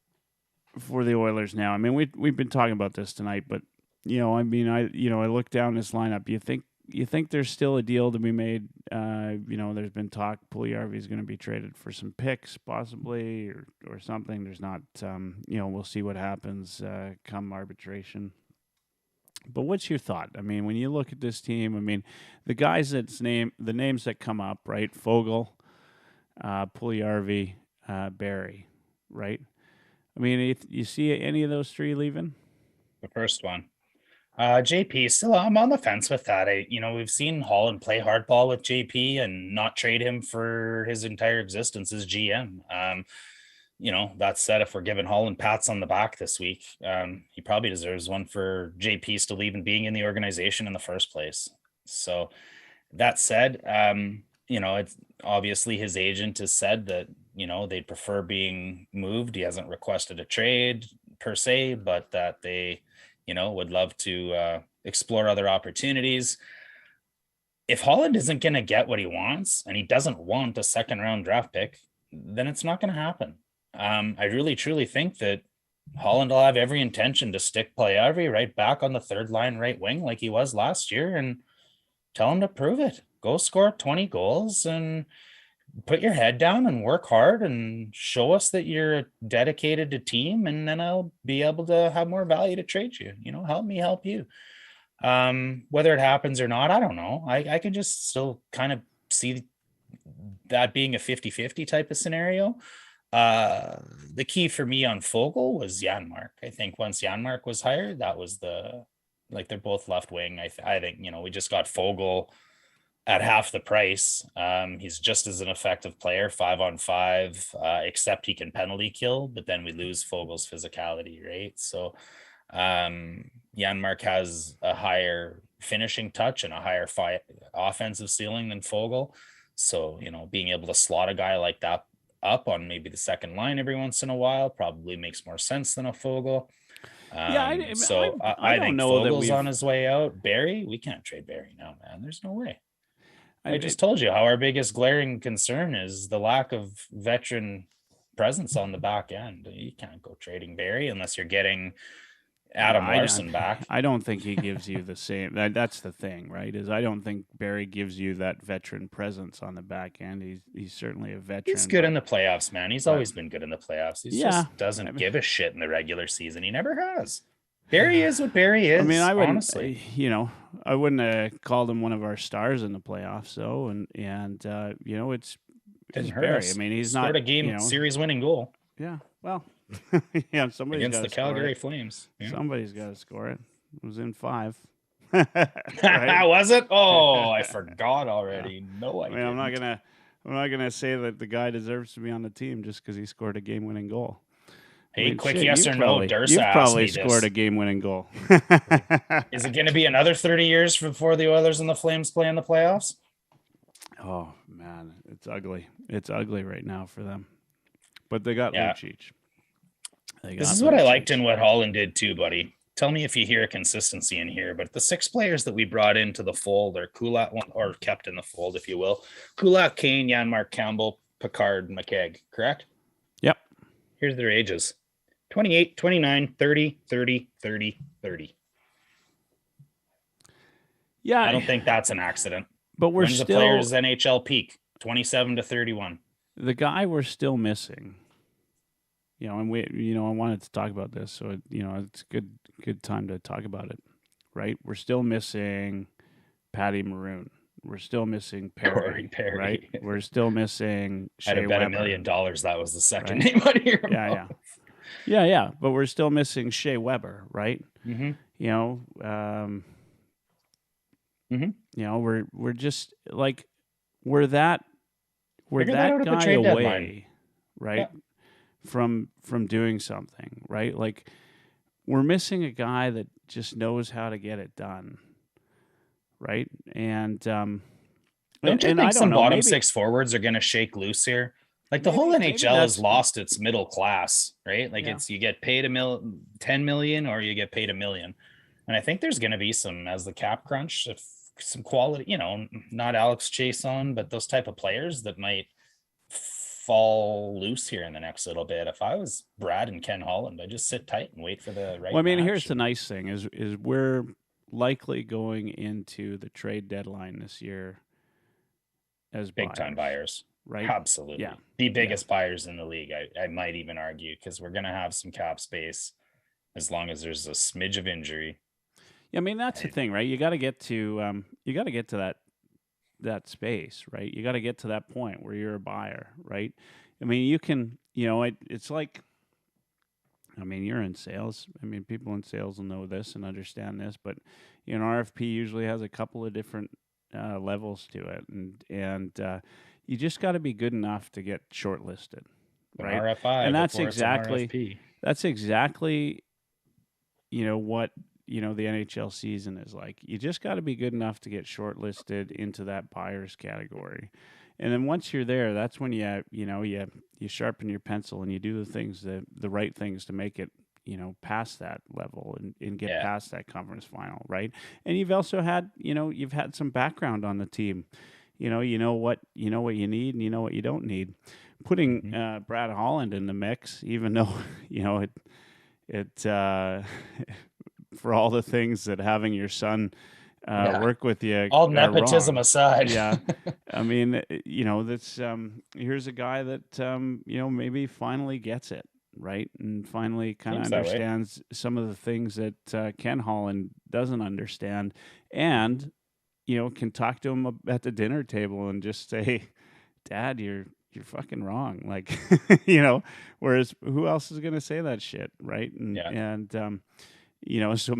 for the Oilers now? I mean, we've been talking about this tonight, but I look down this lineup. You think there's still a deal to be made? There's been talk Puljujarvi is going to be traded for some picks, possibly, or something. There's not. We'll see what happens come arbitration. But what's your thought? I mean, when you look at this team, I mean, the names that come up, right? Fogle, Puljujarvi, Barry, right? I mean, if you see any of those three leaving? The first one. JP, still, I'm on the fence with that. We've seen Holland play hardball with JP and not trade him for his entire existence as GM. That said, if we're giving Holland pats on the back this week, he probably deserves one for JP still even being in the organization in the first place. So that said, it's obviously his agent has said that, they'd prefer being moved. He hasn't requested a trade per se, but that they, would love to explore other opportunities. If Holland isn't going to get what he wants and he doesn't want a second round draft pick, then it's not going to happen. I really, truly think that Holland will have every intention to stick Puljujarvi right back on the third line right wing like he was last year and tell him to prove it. Go score 20 goals and put your head down and work hard and show us that you're dedicated to team, and then I'll be able to have more value to trade you. Help me help you. Whether it happens or not, I don't know. I can just still kind of see that being a 50-50 type of scenario. The key for me on Fogle was Janmark. I think once Janmark was hired, that was they're both left wing. I think, we just got Fogle at half the price. He's just as an effective player, 5-on-5, except he can penalty kill, but then we lose Fogle's physicality, right? So Janmark has a higher finishing touch and a higher offensive ceiling than Fogle. So, being able to slot a guy like that up on maybe the second line every once in a while probably makes more sense than a Fogle. I think Fogel's on his way out. Barry, we can't trade Barry now, man. There's no way. I just told you how our biggest glaring concern is the lack of veteran presence on the back end. You can't go trading Barry unless you're getting Adam Larson back. I don't think he gives you the same. That's the thing, right? Is I don't think Barry gives you that veteran presence on the back end. He's certainly a veteran. He's good in the playoffs, man. He's always been good in the playoffs. He just doesn't give a shit in the regular season. He never has. Barry is what Barry is. I mean, honestly, I wouldn't have called him one of our stars in the playoffs, though, and it's Barry. Us. I mean, he's scored not a game series winning goal. Yeah, well, somebody's against the Calgary Flames. Yeah. Somebody's got to score it. It was in 5. Right? Was it? Oh, I forgot already. Yeah. No, I mean, I'm not gonna say that the guy deserves to be on the team just because he scored a game-winning goal. Hey, quick yes or no, Dursa. You've probably scored a game-winning goal. Is it going to be another 30 years before the Oilers and the Flames play in the playoffs? Oh, man, it's ugly. It's ugly right now for them. But they got Lucic. This is what I liked in what Holland did too, buddy. Tell me if you hear a consistency in here, but the 6 players that we brought into the fold are Kulak, or kept in the fold, if you will. Kulak, Kane, Janmark, Campbell, Picard, McKegg, correct? Yep. Here's their ages. 28, 29, 30, 30, 30, 30. Yeah. I don't think that's an accident. But when's the player's NHL peak? 27 to 31. The guy we're still missing. And I wanted to talk about this, so it's a good time to talk about it, right? We're still missing Patty Maroon. We're still missing Perry, right? We're still missing Shea I'd have bet Weber. $1 million that was the second name out of your mouth. Yeah. But we're still missing Shea Weber, right? Mm-hmm. We're just like we're that guy away, deadline. Right? Yeah. From doing something, right? Like we're missing a guy that just knows how to get it done, right? And don't you think some bottom 6 forwards are going to shake loose here? Like the whole NHL has lost its middle class, right? Like it's you get paid $10 million or you get paid $1 million, and I think there's going to be some as the cap crunch, some quality, not Alex Chason, but those type of players that might fall loose here in the next little bit. If I was Brad and Ken Holland, I'd just sit tight and wait for the right Well, I mean, match. here's the nice thing is we're likely going into the trade deadline this year as big time buyers. right? Absolutely. Yeah. The biggest buyers in the league, I might even argue, because we're going to have some cap space as long as there's a smidge of injury. Yeah, I mean, that's the thing, right? You got to get to that space, right? You got to get to that point where you're a buyer, right? I mean, you can, it's like, I mean, you're in sales. I mean, people in sales will know this and understand this, but RFP usually has a couple of different levels to it, and you just got to be good enough to get shortlisted, right? RFI, and that's before it's an exactly RFP. that's exactly what the NHL season is like. You just got to be good enough to get shortlisted into that buyers category, and then once you're there, that's when you sharpen your pencil and you do the right things to make it past that level and get past that conference final, right? And you've also had you've had some background on the team. You know what you need and you know what you don't need. Putting Brad Holland in the mix, even though it for all the things that having your son work with you, all nepotism wrong. Aside. Yeah, I mean, that's here's a guy that maybe finally gets it right and finally kind of understands some of the things that Ken Holland doesn't understand, and can talk to him at the dinner table and just say, "Dad, you're fucking wrong." Like, whereas who else is going to say that shit, right? And so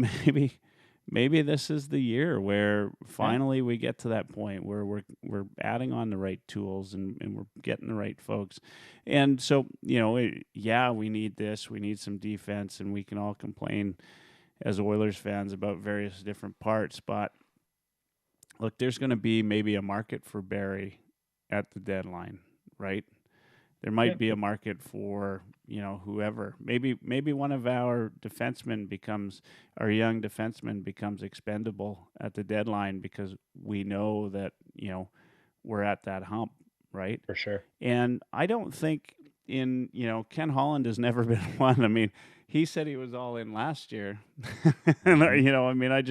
maybe this is the year where finally we get to that point where we're adding on the right tools and we're getting the right folks. And so, we need this, we need some defense, and we can all complain as Oilers fans about various different parts, but look, there's going to be maybe a market for Barry at the deadline, right? There might be a market for, whoever. Maybe one of our young defensemen becomes expendable at the deadline because we know that, we're at that hump, right? For sure. And I don't think Ken Holland has never been one. I mean, he said he was all in last year. And, I mean,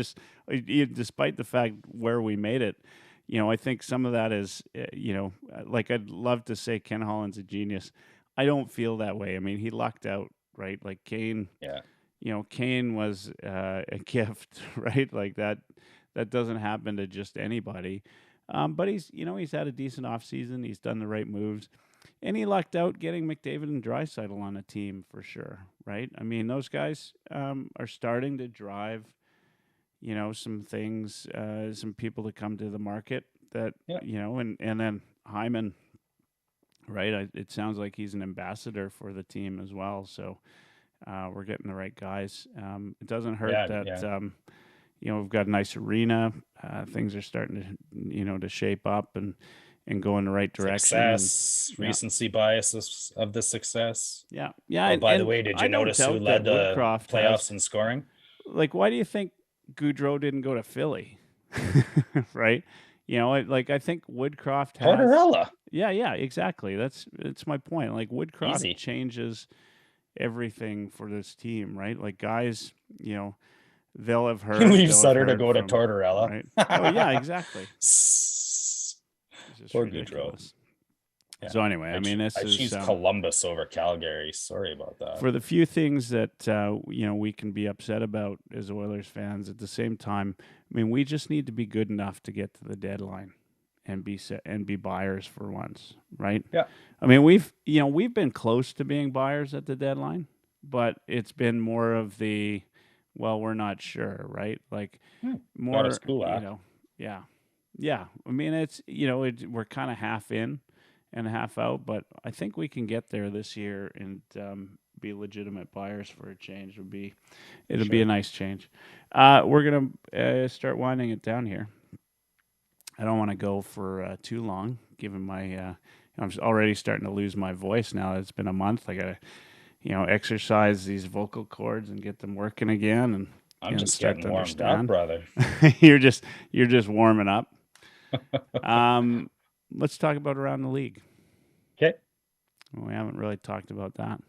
despite the fact where we made it, I think some of that is, like I'd love to say Ken Holland's a genius. I don't feel that way. I mean, he lucked out, right? Like Kane, Kane was a gift, right? Like that doesn't happen to just anybody. But he's had a decent offseason. He's done the right moves. And he lucked out getting McDavid and Draisaitl on a team for sure, right? I mean, those guys are starting to drive some things, some people to come to the market that, and then Hyman, right? It sounds like he's an ambassador for the team as well. So we're getting the right guys. It doesn't hurt that, we've got a nice arena. Things are starting to, to shape up and go in the right direction. Success, recency bias of the success. Yeah. Oh, by the way, did you notice who led the playoffs in scoring? Like, why do you think Goudreau didn't go to Philly? Right? I think Woodcroft has Tortorella. Yeah, exactly. That's my point. Like Woodcroft changes everything for this team, right? Like guys, they'll have heard. Leave Sutter to go to Tortorella. Right? Oh yeah, exactly. Poor Goudreau. Yeah. So anyway, I mean, I choose Columbus over Calgary. Sorry about that. For the few things that we can be upset about as Oilers fans, at the same time, I mean, we just need to be good enough to get to the deadline and be buyers for once, right? Yeah. I mean, we've been close to being buyers at the deadline, but it's been more of the, well, we're not sure, right? Like more, yeah. I mean, it's we're kind of half in and half out, but I think we can get there this year and be legitimate buyers for a change. It'll be a nice change. We're gonna start winding it down here. I don't want to go for too long, given my I'm already starting to lose my voice now. It's been a month. I gotta exercise these vocal cords and get them working again. And I'm just getting warmed up, brother. you're just warming up. Let's talk about around the league. Okay. We haven't really talked about that.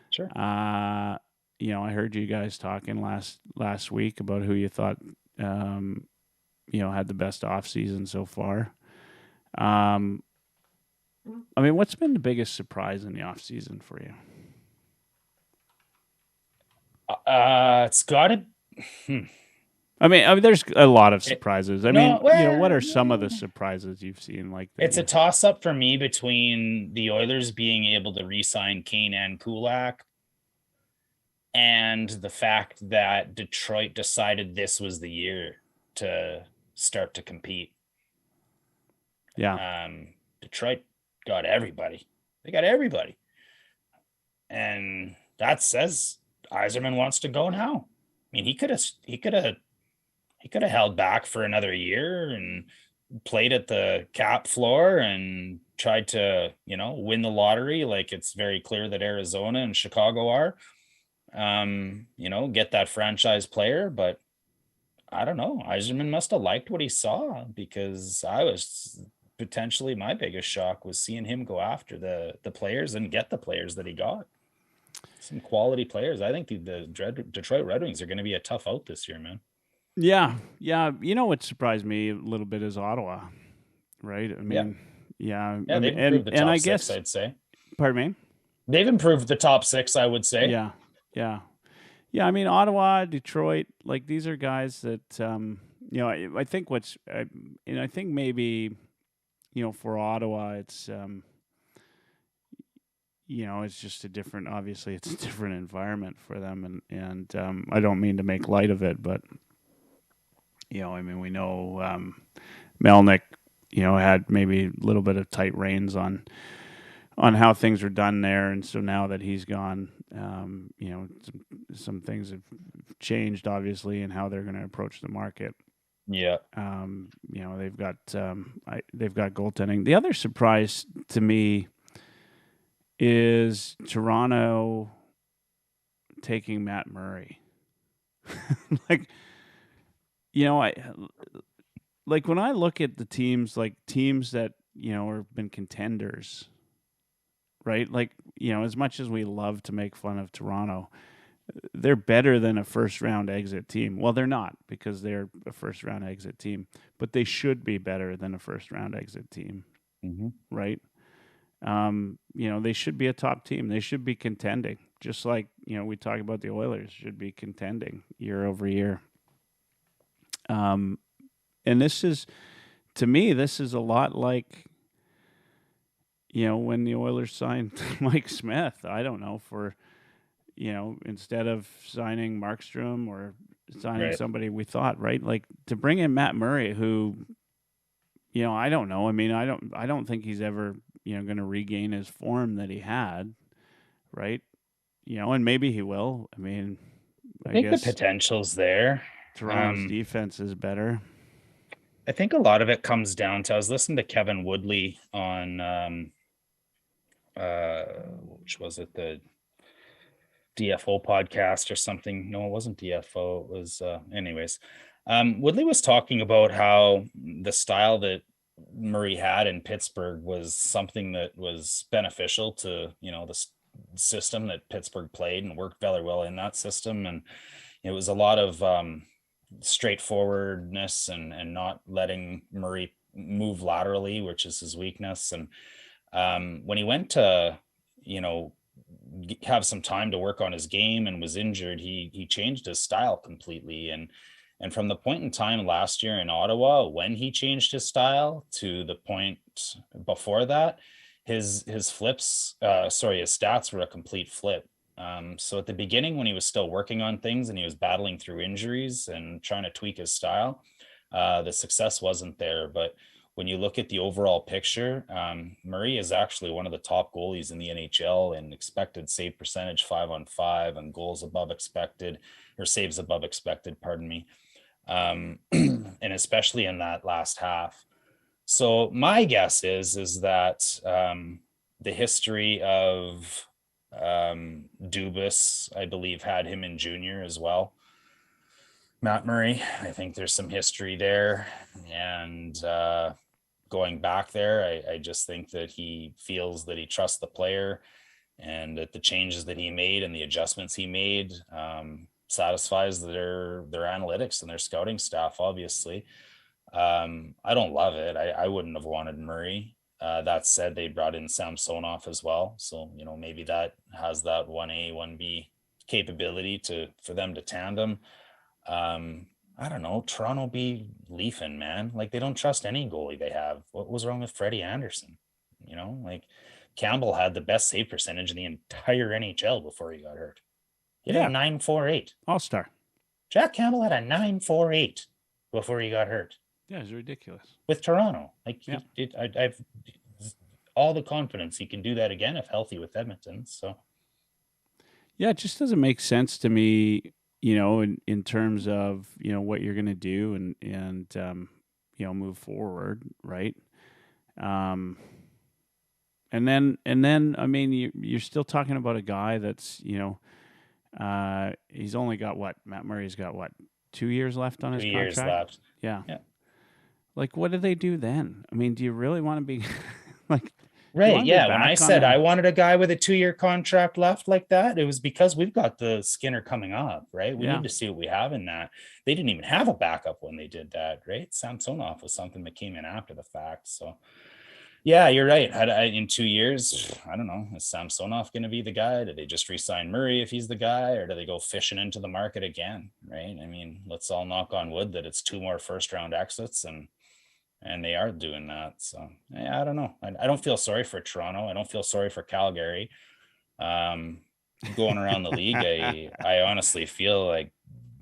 Sure. I heard you guys talking last week about who you thought had the best offseason so far. What's been the biggest surprise in the offseason for you? It's got to. There's a lot of surprises. What are some of the No. surprises you've seen? It's a toss up for me between the Oilers being able to re-sign Kane and Kulak, and the fact that Detroit decided this was the year to start to compete. Yeah. Detroit got everybody. They got everybody. And that says Yzerman wants to go now. He could have held back for another year and played at the cap floor and tried to, win the lottery. Like it's very clear that Arizona and Chicago are, get that franchise player. But I don't know. Yzerman must have liked what he saw, because I was potentially, my biggest shock was seeing him go after the players and get the players that he got. Some quality players. I think the Detroit Red Wings are going to be a tough out this year, man. Yeah. What surprised me a little bit is Ottawa, right? They've improved the top I six, guess, I'd say. Pardon me? They've improved the top six, I would say. Yeah. Ottawa, Detroit, like these are guys that I think I think maybe for Ottawa, it's it's just obviously it's a different environment for them, and I don't mean to make light of it, but we know Melnick had maybe a little bit of tight reins on how things were done there, and so now that he's gone, some things have changed obviously in how they're going to approach the market. Yeah. They've got goaltending. The other surprise to me is Toronto taking Matt Murray. When I look at the teams that have been contenders, right? As much as we love to make fun of Toronto, they're better than a first round exit team. Well, they're not, because they're a first round exit team, but they should be better than a first round exit team, right? They should be a top team. They should be contending, just like we talk about the Oilers should be contending year over year. And this is, to me, this is a lot like when the Oilers signed Mike Smith. I don't know, for instead of signing Markstrom or signing somebody we thought, right, like to bring in Matt Murray, who I don't know. I don't think he's ever going to regain his form that he had, right? And maybe he will. I think guess the potential's there. Toronto's defense is better. I think a lot of it comes down to, I was listening to Kevin Woodley on which was it, the DFO podcast or something? No, it wasn't DFO. It was anyways. Woodley was talking about how the style that Murray had in Pittsburgh was something that was beneficial to the system that Pittsburgh played, and worked very well in that system. And it was a lot of straightforwardness and not letting Murray move laterally, which is his weakness. And when he went to have some time to work on his game and was injured, he changed his style completely. And from the point in time last year in Ottawa, when he changed his style, to the point before that, his stats were a complete flip. So at the beginning, when he was still working on things and he was battling through injuries and trying to tweak his style, the success wasn't there. But when you look at the overall picture, Murray is actually one of the top goalies in the NHL in expected save percentage 5-on-5 and goals above expected, or saves above expected, pardon me. And especially in that last half. So my guess is that the history of Dubas, I believe, had him in junior as well. Matt Murray, I think there's some history there. And going back there. I just think that he feels that he trusts the player, and that the changes that he made and the adjustments he made satisfies their analytics and their scouting staff, obviously. I don't love it. I wouldn't have wanted Murray. That said, they brought in Samsonov as well. So, maybe that has that 1A, 1B capability for them to tandem. I don't know. Toronto be leafing, man. Like, they don't trust any goalie they have. What was wrong with Freddie Anderson? Like, Campbell had the best save percentage in the entire NHL before he got hurt. He had a 9.48. All-star. Jack Campbell had a 9.48 before he got hurt. Yeah, it's ridiculous. With Toronto. Like, I've all the confidence he can do that again if healthy with Edmonton. So, yeah, it just doesn't make sense to me, in terms of, what you're going to do and move forward, right? And then I mean, you're still talking about a guy that's, he's only got Matt Murray's got 2 years left on his contract? 2 years left. Yeah. Like, what do they do then? I mean, do you really want to be like... Right, yeah. When I said I wanted a guy with a 2-year contract left like that, it was because we've got the Skinner coming up, right? We need to see what we have in that. They didn't even have a backup when they did that, right? Samsonov was something that came in after the fact. So, yeah, you're right. In 2 years, I don't know. Is Samsonov going to be the guy? Do they just re-sign Murray if he's the guy? Or do they go fishing into the market again, right? I mean, let's all knock on wood that it's 2 more first-round exits, and they are doing that. So, yeah, I don't know. I don't feel sorry for Toronto. I don't feel sorry for Calgary. Going around the league, I honestly feel like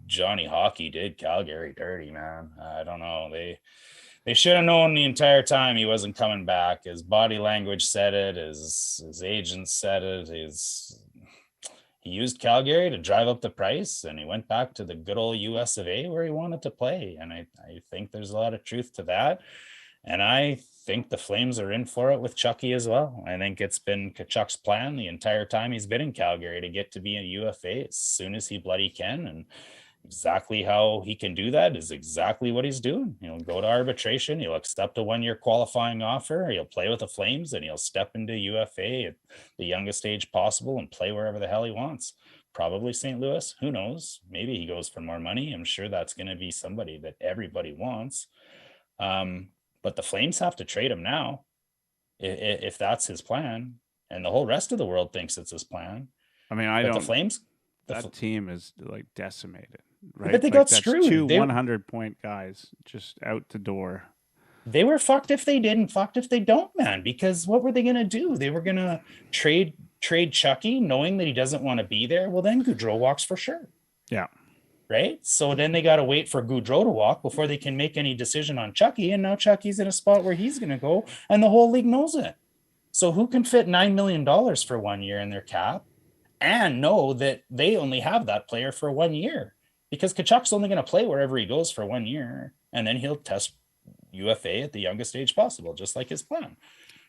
Johnny Hockey did Calgary dirty, man. I don't know. They should have known the entire time he wasn't coming back. His body language said it. His agent said it. He used Calgary to drive up the price, and he went back to the good old US of A where he wanted to play. And I think there's a lot of truth to that. And I think the Flames are in for it with Chucky as well. I think it's been Tkachuk's plan the entire time he's been in Calgary to get to be a UFA as soon as he bloody can. And exactly how he can do that is exactly what he's doing. He'll go to arbitration. He'll accept a 1-year qualifying offer. He'll play with the Flames, and he'll step into UFA at the youngest age possible and play wherever the hell he wants. Probably St. Louis. Who knows? Maybe he goes for more money. I'm sure that's going to be somebody that everybody wants. But the Flames have to trade him now if that's his plan. And the whole rest of the world thinks it's his plan. I mean, the Flames... That team is like decimated, right? But they got screwed. 2 100-point guys just out the door. They were fucked if they didn't, fucked if they don't, man. Because what were they going to do? They were going to trade Chucky, knowing that he doesn't want to be there. Well, then Gaudreau walks for sure. Yeah. Right? So then they got to wait for Gaudreau to walk before they can make any decision on Chucky. And now Chucky's in a spot where he's going to go, and the whole league knows it. So who can fit $9 million for 1 year in their cap and know that they only have that player for 1 year? Because Tkachuk's only going to play wherever he goes for 1 year, and then he'll test UFA at the youngest age possible, just like his plan.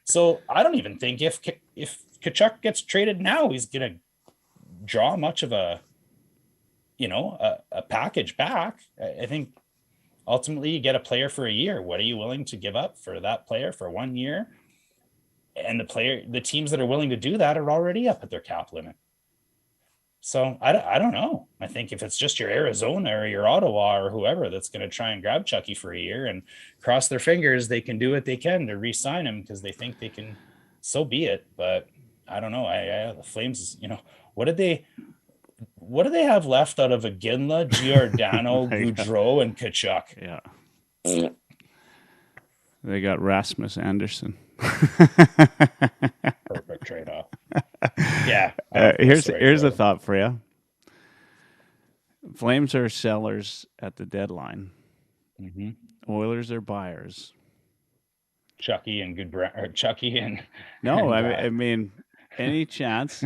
So I don't even think if Tkachuk gets traded now, he's going to draw much of a package back. I think ultimately you get a player for a year. What are you willing to give up for that player for 1 year? And the teams that are willing to do that are already up at their cap limit. So I don't know. I think if it's just your Arizona or your Ottawa or whoever that's going to try and grab Chucky for a year and cross their fingers, they can do what they can to re-sign him because they think they can, so be it. But I don't know. The Flames, what do they have left out of Iginla, Giordano, Gaudreau, and Tkachuk? Yeah. They got Rasmus Anderson. Perfect trade-off. Yeah. Here's a thought for you. Flames are sellers at the deadline. Mm-hmm. Oilers are buyers. Chucky and Chucky and no, and I mean, any chance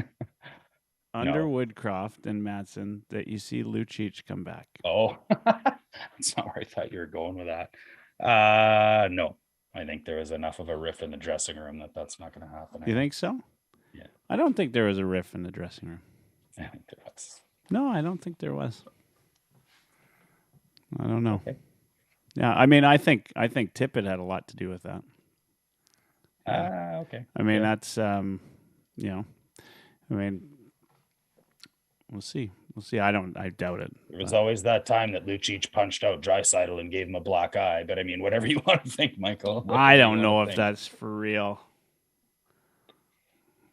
under No. Woodcroft and Madsen that you see Lucic come back? Oh, that's not where I thought you were going with that. No. I think there was enough of a riff in the dressing room that's not going to happen. You think so? Yeah. I don't think there was a riff in the dressing room. I think there was. No, I don't think there was. I don't know. Okay. Yeah, I mean, I think Tippett had a lot to do with that. Okay. I mean, Yeah. that's you know, I mean, we'll see. We'll see. I doubt it. There was always that time that Lucic punched out Draisaitl and gave him a black eye. But I mean, whatever you want to think, Michael. I don't know if that's for real.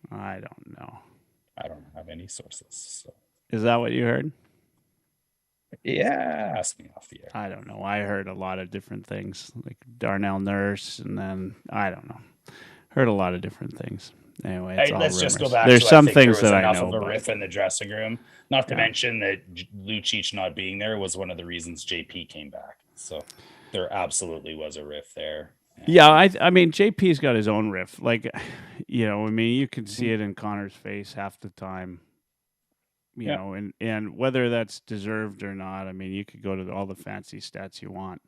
I don't know. I don't have any sources. So. Is that what you heard? Yeah, ask me off the air. I don't know. I heard a lot of different things, like Darnell Nurse, and then I don't know. Heard a lot of different things. Anyway, it's all let's rumors. Just go back. There's to, some I think things there was that I enough know. of a But riff in the dressing room. Not to Yeah. mention that Lucic not being there was one of the reasons JP came back. So there absolutely was a riff there. yeah, I mean, JP's got his own riff. Like, I mean, you can see it in Connor's face half the time. You Yeah. know, and whether that's deserved or not, I mean, you could go to all the fancy stats you want.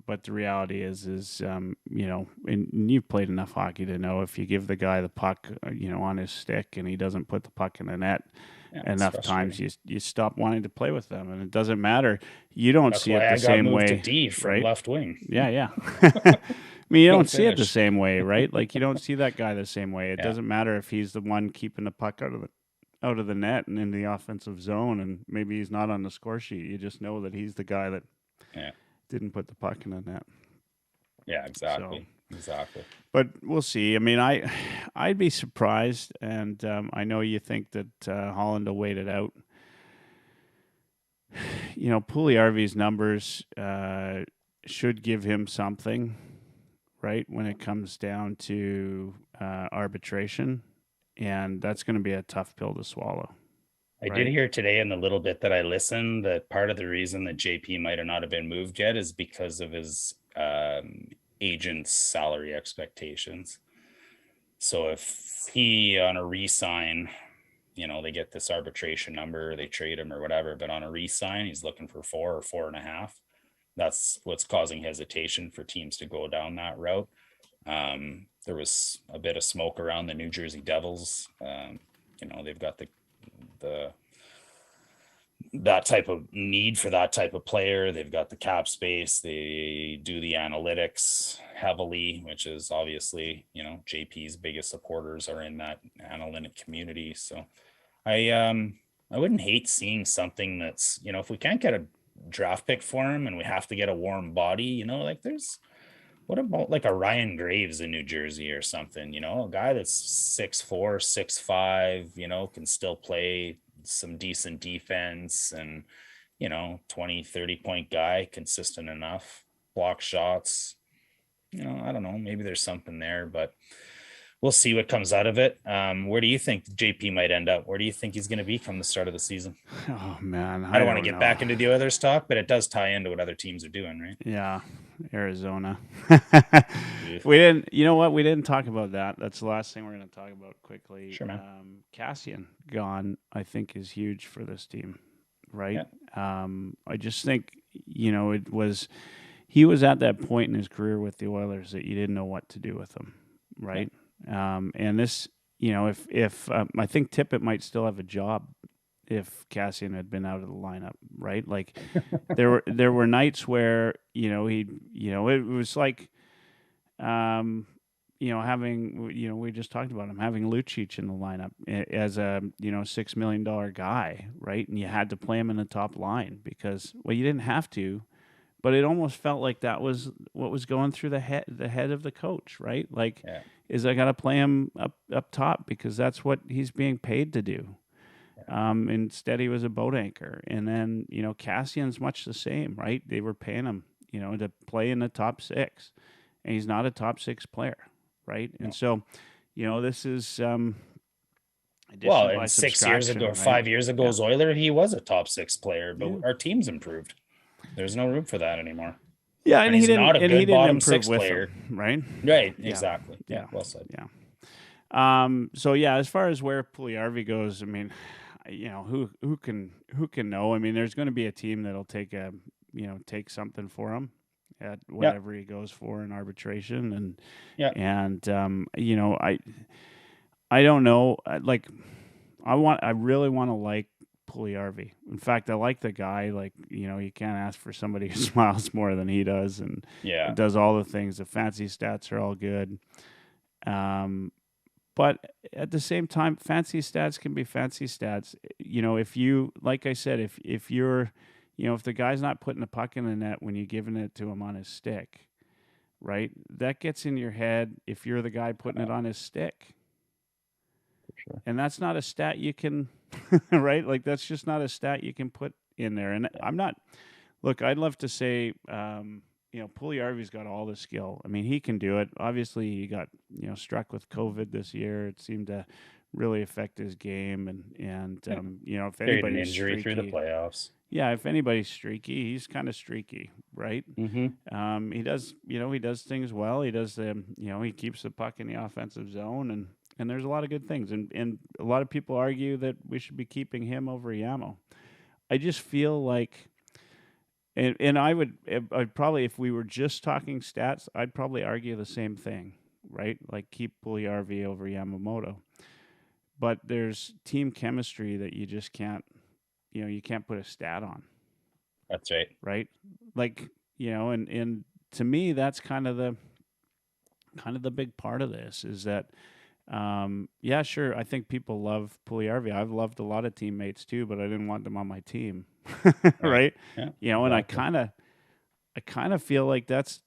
But the reality is, and you've played enough hockey to know if you give the guy the puck, on his stick and he doesn't put the puck in the net enough times, you stop wanting to play with them. And it doesn't matter. You don't That's see why it the I got same moved way. to D from right? left wing. Yeah. I mean, you don't see it the finish. same way, right? Like you don't see that guy the same way. It Yeah. doesn't matter if he's the one keeping the puck out of the net and in the offensive zone, and maybe he's not on the score sheet. You just know that he's the guy that didn't put the puck in the net. Yeah, exactly. Exactly. But we'll see. I mean, I'd be surprised, and I know you think that Holland will wait it out. Puliarvi's numbers should give him something, right, when it comes down to arbitration, and that's going to be a tough pill to swallow. I did hear today in the little bit that I listened that part of the reason that JP might have not been moved yet is because of his agent's salary expectations. So if he on a re-sign, they get this arbitration number, they trade him or whatever, but on a re-sign, he's looking for 4 or 4.5. That's what's causing hesitation for teams to go down that route. There was a bit of smoke around the New Jersey Devils. They've got that type of need for that type of player. They've got the cap space. They do the analytics heavily, which is obviously, JP's biggest supporters are in that analytic community. So I wouldn't hate seeing something that's, if we can't get a draft pick for him and we have to get a warm body, what about like a Ryan Graves in New Jersey or something, a guy that's 6'4", 6'5", can still play some decent defense and, 20, 30 point guy, consistent enough, block shots, I don't know, maybe there's something there, but we'll see what comes out of it. Where do you think JP might end up? Where do you think he's going to be from the start of the season? Oh man, I don't want to get back into the Oilers talk, but it does tie into what other teams are doing, right? Yeah. Arizona. We didn't, we didn't talk about that. That's the last thing we're going to talk about quickly. Sure, man. Cassian gone, I think, is huge for this team, right? Yeah. I just think, he was at that point in his career with the Oilers that you didn't know what to do with him, right? Yeah. And this, if I think Tippett might still have a job if Cassian had been out of the lineup, right? Like there were nights where, it was like, having, we just talked about him having Lucic in the lineup as a, $6 million guy, right? And you had to play him in the top line because, you didn't have to, but it almost felt like that was what was going through the head of the coach, right? Like, is I got to play him up top because that's what he's being paid to do. Instead, he was a boat anchor. And then, Cassian's much the same, right? They were paying him, to play in the top 6. And he's not a top 6 player, right? And so, this is... and 6 years ago, right? 5 years ago, as Oiler, he was a top 6 player, but our team's improved. There's no room for that anymore. Yeah, and he's he didn't, not a and good he didn't bottom improve 6 with player, him, right? Right, exactly. Yeah, well said. Yeah. So as far as where Puliarvi goes, I mean, who can know? I mean, there's going to be a team that'll take something for him at whatever he goes for in arbitration, I don't know. I really want to like Puliarvi. In fact, I like the guy. Like, you can't ask for somebody who smiles more than he does, and does all the things. The fancy stats are all good. But at the same time, fancy stats can be fancy stats. If you, like I said, if you're, if the guy's not putting the puck in the net when you're giving it to him on his stick, right? That gets in your head if you're the guy putting it on his stick. Sure. And that's not a stat you can, right? Like, that's just not a stat you can put in there. And I'm not, look, I'd love to say, Puljujärvi's got all the skill. I mean, he can do it. Obviously, he got, struck with COVID this year. It seemed to really affect his game. And if Carried an anybody's injury streaky, through the playoffs. Yeah, if anybody's streaky, he's kind of streaky, right? Mm-hmm. He does, he does things well. He does, he keeps the puck in the offensive zone, and there's a lot of good things. And a lot of people argue that we should be keeping him over Yamo. I just feel like, and I'd probably, if we were just talking stats, I'd probably argue the same thing, right? Like, keep Puljujärvi over Yamamoto. But there's team chemistry that you just can't, you can't put a stat on. That's right. Right? Like, and to me, that's kind of the big part of this is that, yeah, sure, I think people love Puljujärvi. I've loved a lot of teammates too, but I didn't want them on my team. Right? Yeah, And exactly. I kind of feel like that's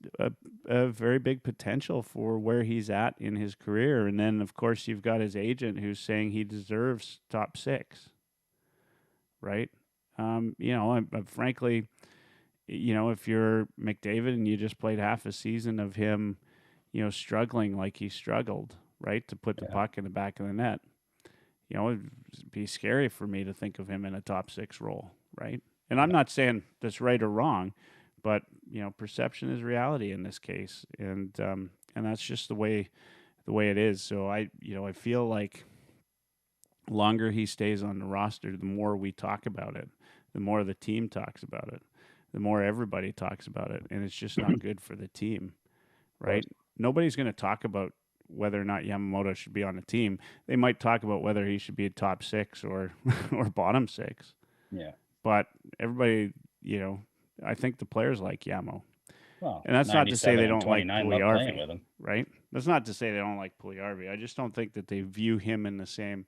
a very big potential for where he's at in his career. And then, of course, you've got his agent who's saying he deserves top 6. Right? I'm frankly, if you're McDavid and you just played half a season of him, struggling like he struggled, right, to put the puck in the back of the net, it'd be scary for me to think of him in a top 6 role, right? And I'm not saying that's right or wrong, but perception is reality in this case, and that's just the way it is. So I feel like longer he stays on the roster, the more we talk about it, the more the team talks about it, the more everybody talks about it, and it's just not good for the team, right? Nobody's going to talk about whether or not Yamamoto should be on a team. They might talk about whether he should be a top 6 or or bottom 6. Yeah. But everybody, I think the players like Yamo. Well, And that's not to say they don't like 29 love playing Puljujärvi, with him. right? That's not to say they don't like Puljujärvi. I just don't think that they view him in the same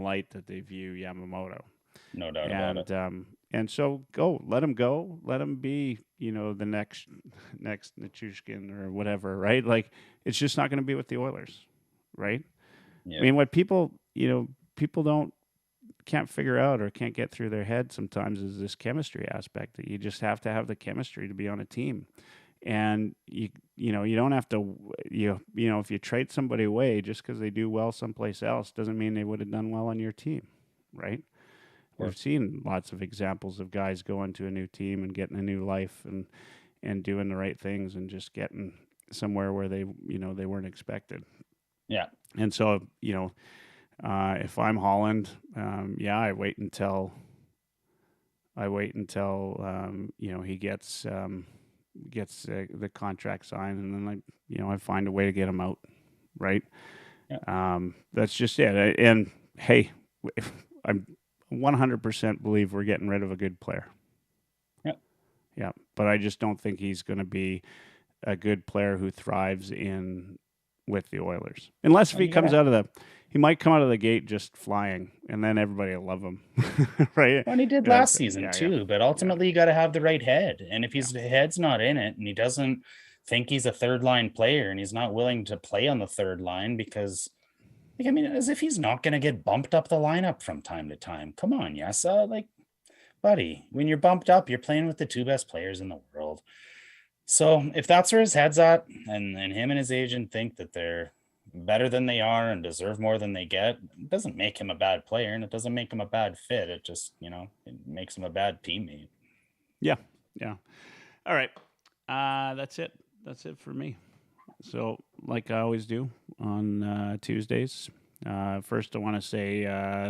light that they view Yamamoto. No doubt about it. And so let him be, the next Nichushkin or whatever, right? Like, it's just not going to be with the Oilers, right? Yeah. I mean, what people can't figure out or can't get through their head sometimes is this chemistry aspect, that you just have to have the chemistry to be on a team. And you don't have to, if you trade somebody away just because they do well someplace else doesn't mean they would have done well on your team, right? We've seen lots of examples of guys going to a new team and getting a new life and doing the right things and just getting somewhere where they weren't expected. Yeah. And so, if I'm Holland, I wait until he gets the contract signed, and then I find a way to get him out, right? Yeah. That's just it. And hey, I'm 100% believe we're getting rid of a good player. Yeah, but I just don't think he's going to be a good player who thrives with the Oilers, unless if he comes out of he might come out of the gate just flying, and then everybody will love him, right? Well, and he did last season too, but ultimately you got to have the right head. And if his head's not in it and he doesn't think he's a third line player and he's not willing to play on the third line because, as if he's not going to get bumped up the lineup from time to time. Come on, Yessa, buddy, when you're bumped up, you're playing with the 2 best players in the world. So if that's where his head's at, and him and his agent think that they're better than they are and deserve more than they get, it doesn't make him a bad player, and it doesn't make him a bad fit. It just, it makes him a bad teammate. Yeah. All right. That's it. That's it for me. So, like I always do on Tuesdays, first I want to say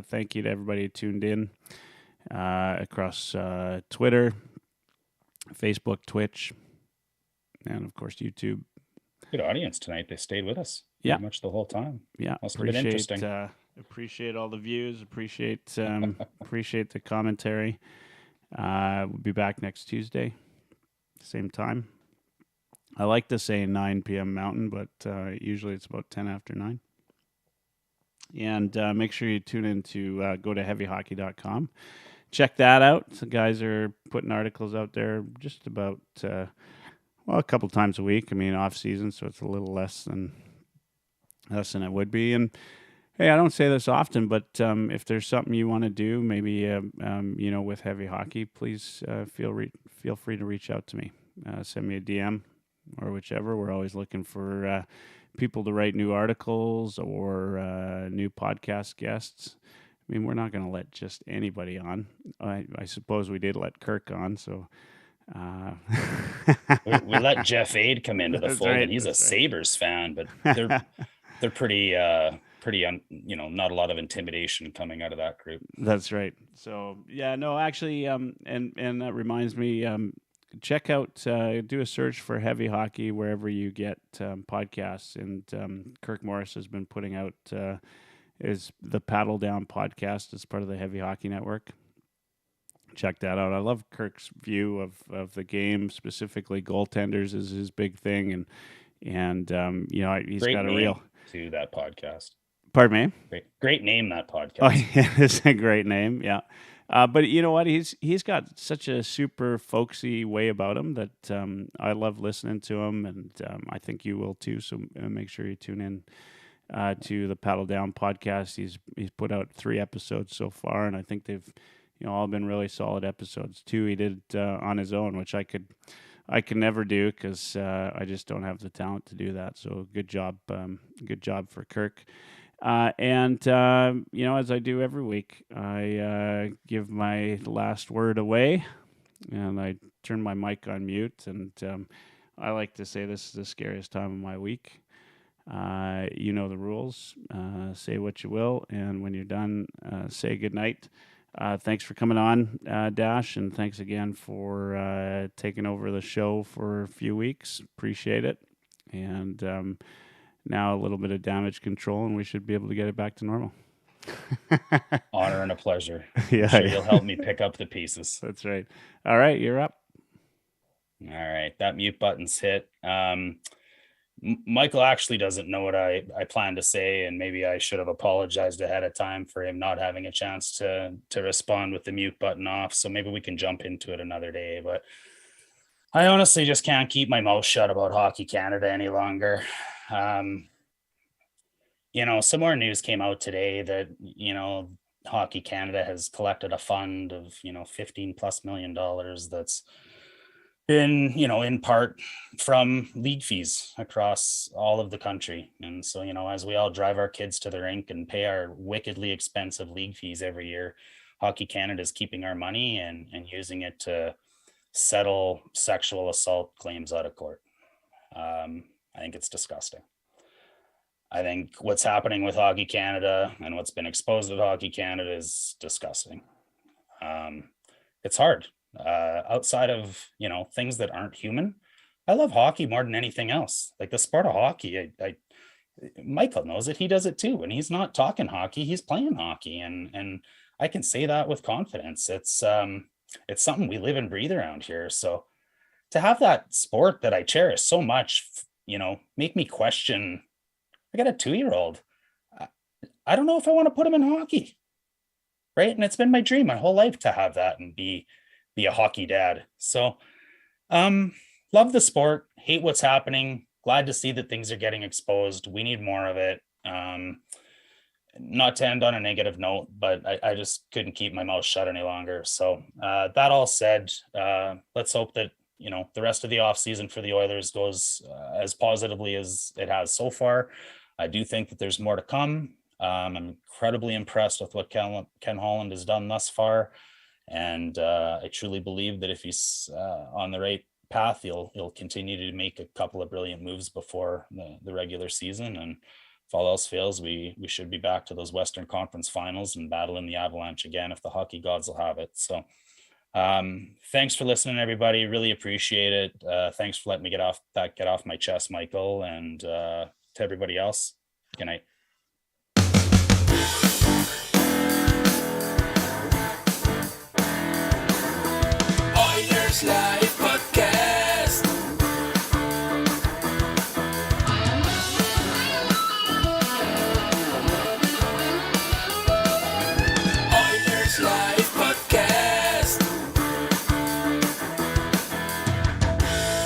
thank you to everybody who tuned in across Twitter, Facebook, Twitch, and of course YouTube. Good audience tonight. They stayed with us pretty much the whole time. Yeah, must have been interesting. Appreciate all the views. Appreciate the commentary. We'll be back next Tuesday, same time. I like to say 9 p.m. Mountain, but usually it's about 10 after 9. And make sure you tune in to go to heavyhockey.com. Check that out. The guys are putting articles out there just about, a couple times a week. I mean, off season, so it's a little less than it would be. And hey, I don't say this often, but if there's something you want to do, maybe with Heavy Hockey, please feel free to reach out to me. Send me a DM or whichever. We're always looking for people to write new articles or new podcast guests. I mean, we're not going to let just anybody on. I suppose we did let Kirk on, so we let Jeff Aid come into the fold, right, and he's a Sabres fan, but they're pretty not a lot of intimidation coming out of that group. That's right. So yeah, no, actually, and that reminds me, check out, do a search for Heavy Hockey wherever you get podcasts, and Kirk Morris has been putting out is the Paddle Down podcast as part of the Heavy Hockey Network. Check that out. I love Kirk's view of the game, specifically goaltenders is his big thing, and he's Great got a name real to that podcast. Pardon me? Great name, that podcast. Oh, yeah, it's a great name. Yeah. But you know what? He's got such a super folksy way about him that I love listening to him, and I think you will too. So make sure you tune in to the Paddle Down podcast. He's put out 3 episodes so far, and I think they've all been really solid episodes. 2 he did on his own, which I could never do because I just don't have the talent to do that. So good job for Kirk. And as I do every week, I give my last word away, and I turn my mic on mute. And I like to say this is the scariest time of my week. You know the rules. Say what you will, and when you're done, say goodnight. Thanks for coming on, Dash, and thanks again for taking over the show for a few weeks. Appreciate it. And now a little bit of damage control, and we should be able to get it back to normal. Honor and a pleasure. Yeah, I'm sure you'll help me pick up the pieces. That's right. All right, you're up. All right, that mute button's hit. Michael actually doesn't know what I plan to say, and maybe I should have apologized ahead of time for him not having a chance to respond with the mute button off. So maybe we can jump into it another day. But I honestly just can't keep my mouth shut about Hockey Canada any longer. Some more news came out today that, Hockey Canada has collected a fund of, $15+ million that's been, in part from league fees across all of the country. And so, as we all drive our kids to the rink and pay our wickedly expensive league fees every year, Hockey Canada is keeping our money and using it to settle sexual assault claims out of court. I think it's disgusting. I think what's happening with Hockey Canada and what's been exposed at Hockey Canada is disgusting. It's hard. Outside of, things that aren't human, I love hockey more than anything else. Like the sport of hockey, Michael knows it. He does it too. And he's not talking hockey, he's playing hockey. And I can say that with confidence. It's something we live and breathe around here. So to have that sport that I cherish so much, make me question. I got a 2-year-old. I don't know if I want to put him in hockey. Right. And it's been my dream my whole life to have that and be a hockey dad. So love the sport, hate what's happening. Glad to see that things are getting exposed. We need more of it. Not to end on a negative note, but I just couldn't keep my mouth shut any longer. So that all said, let's hope that, the rest of the offseason for the Oilers goes as positively as it has so far. I do think that there's more to come. I'm incredibly impressed with what Ken Holland has done thus far. And I truly believe that if he's on the right path, he'll continue to make a couple of brilliant moves before the regular season. And if all else fails, we should be back to those Western Conference finals and battling the Avalanche again if the hockey gods will have it. So thanks for listening, everybody. Really appreciate it. Thanks for letting me get off my chest, Michael, and to everybody else. Good night. Oilers Live.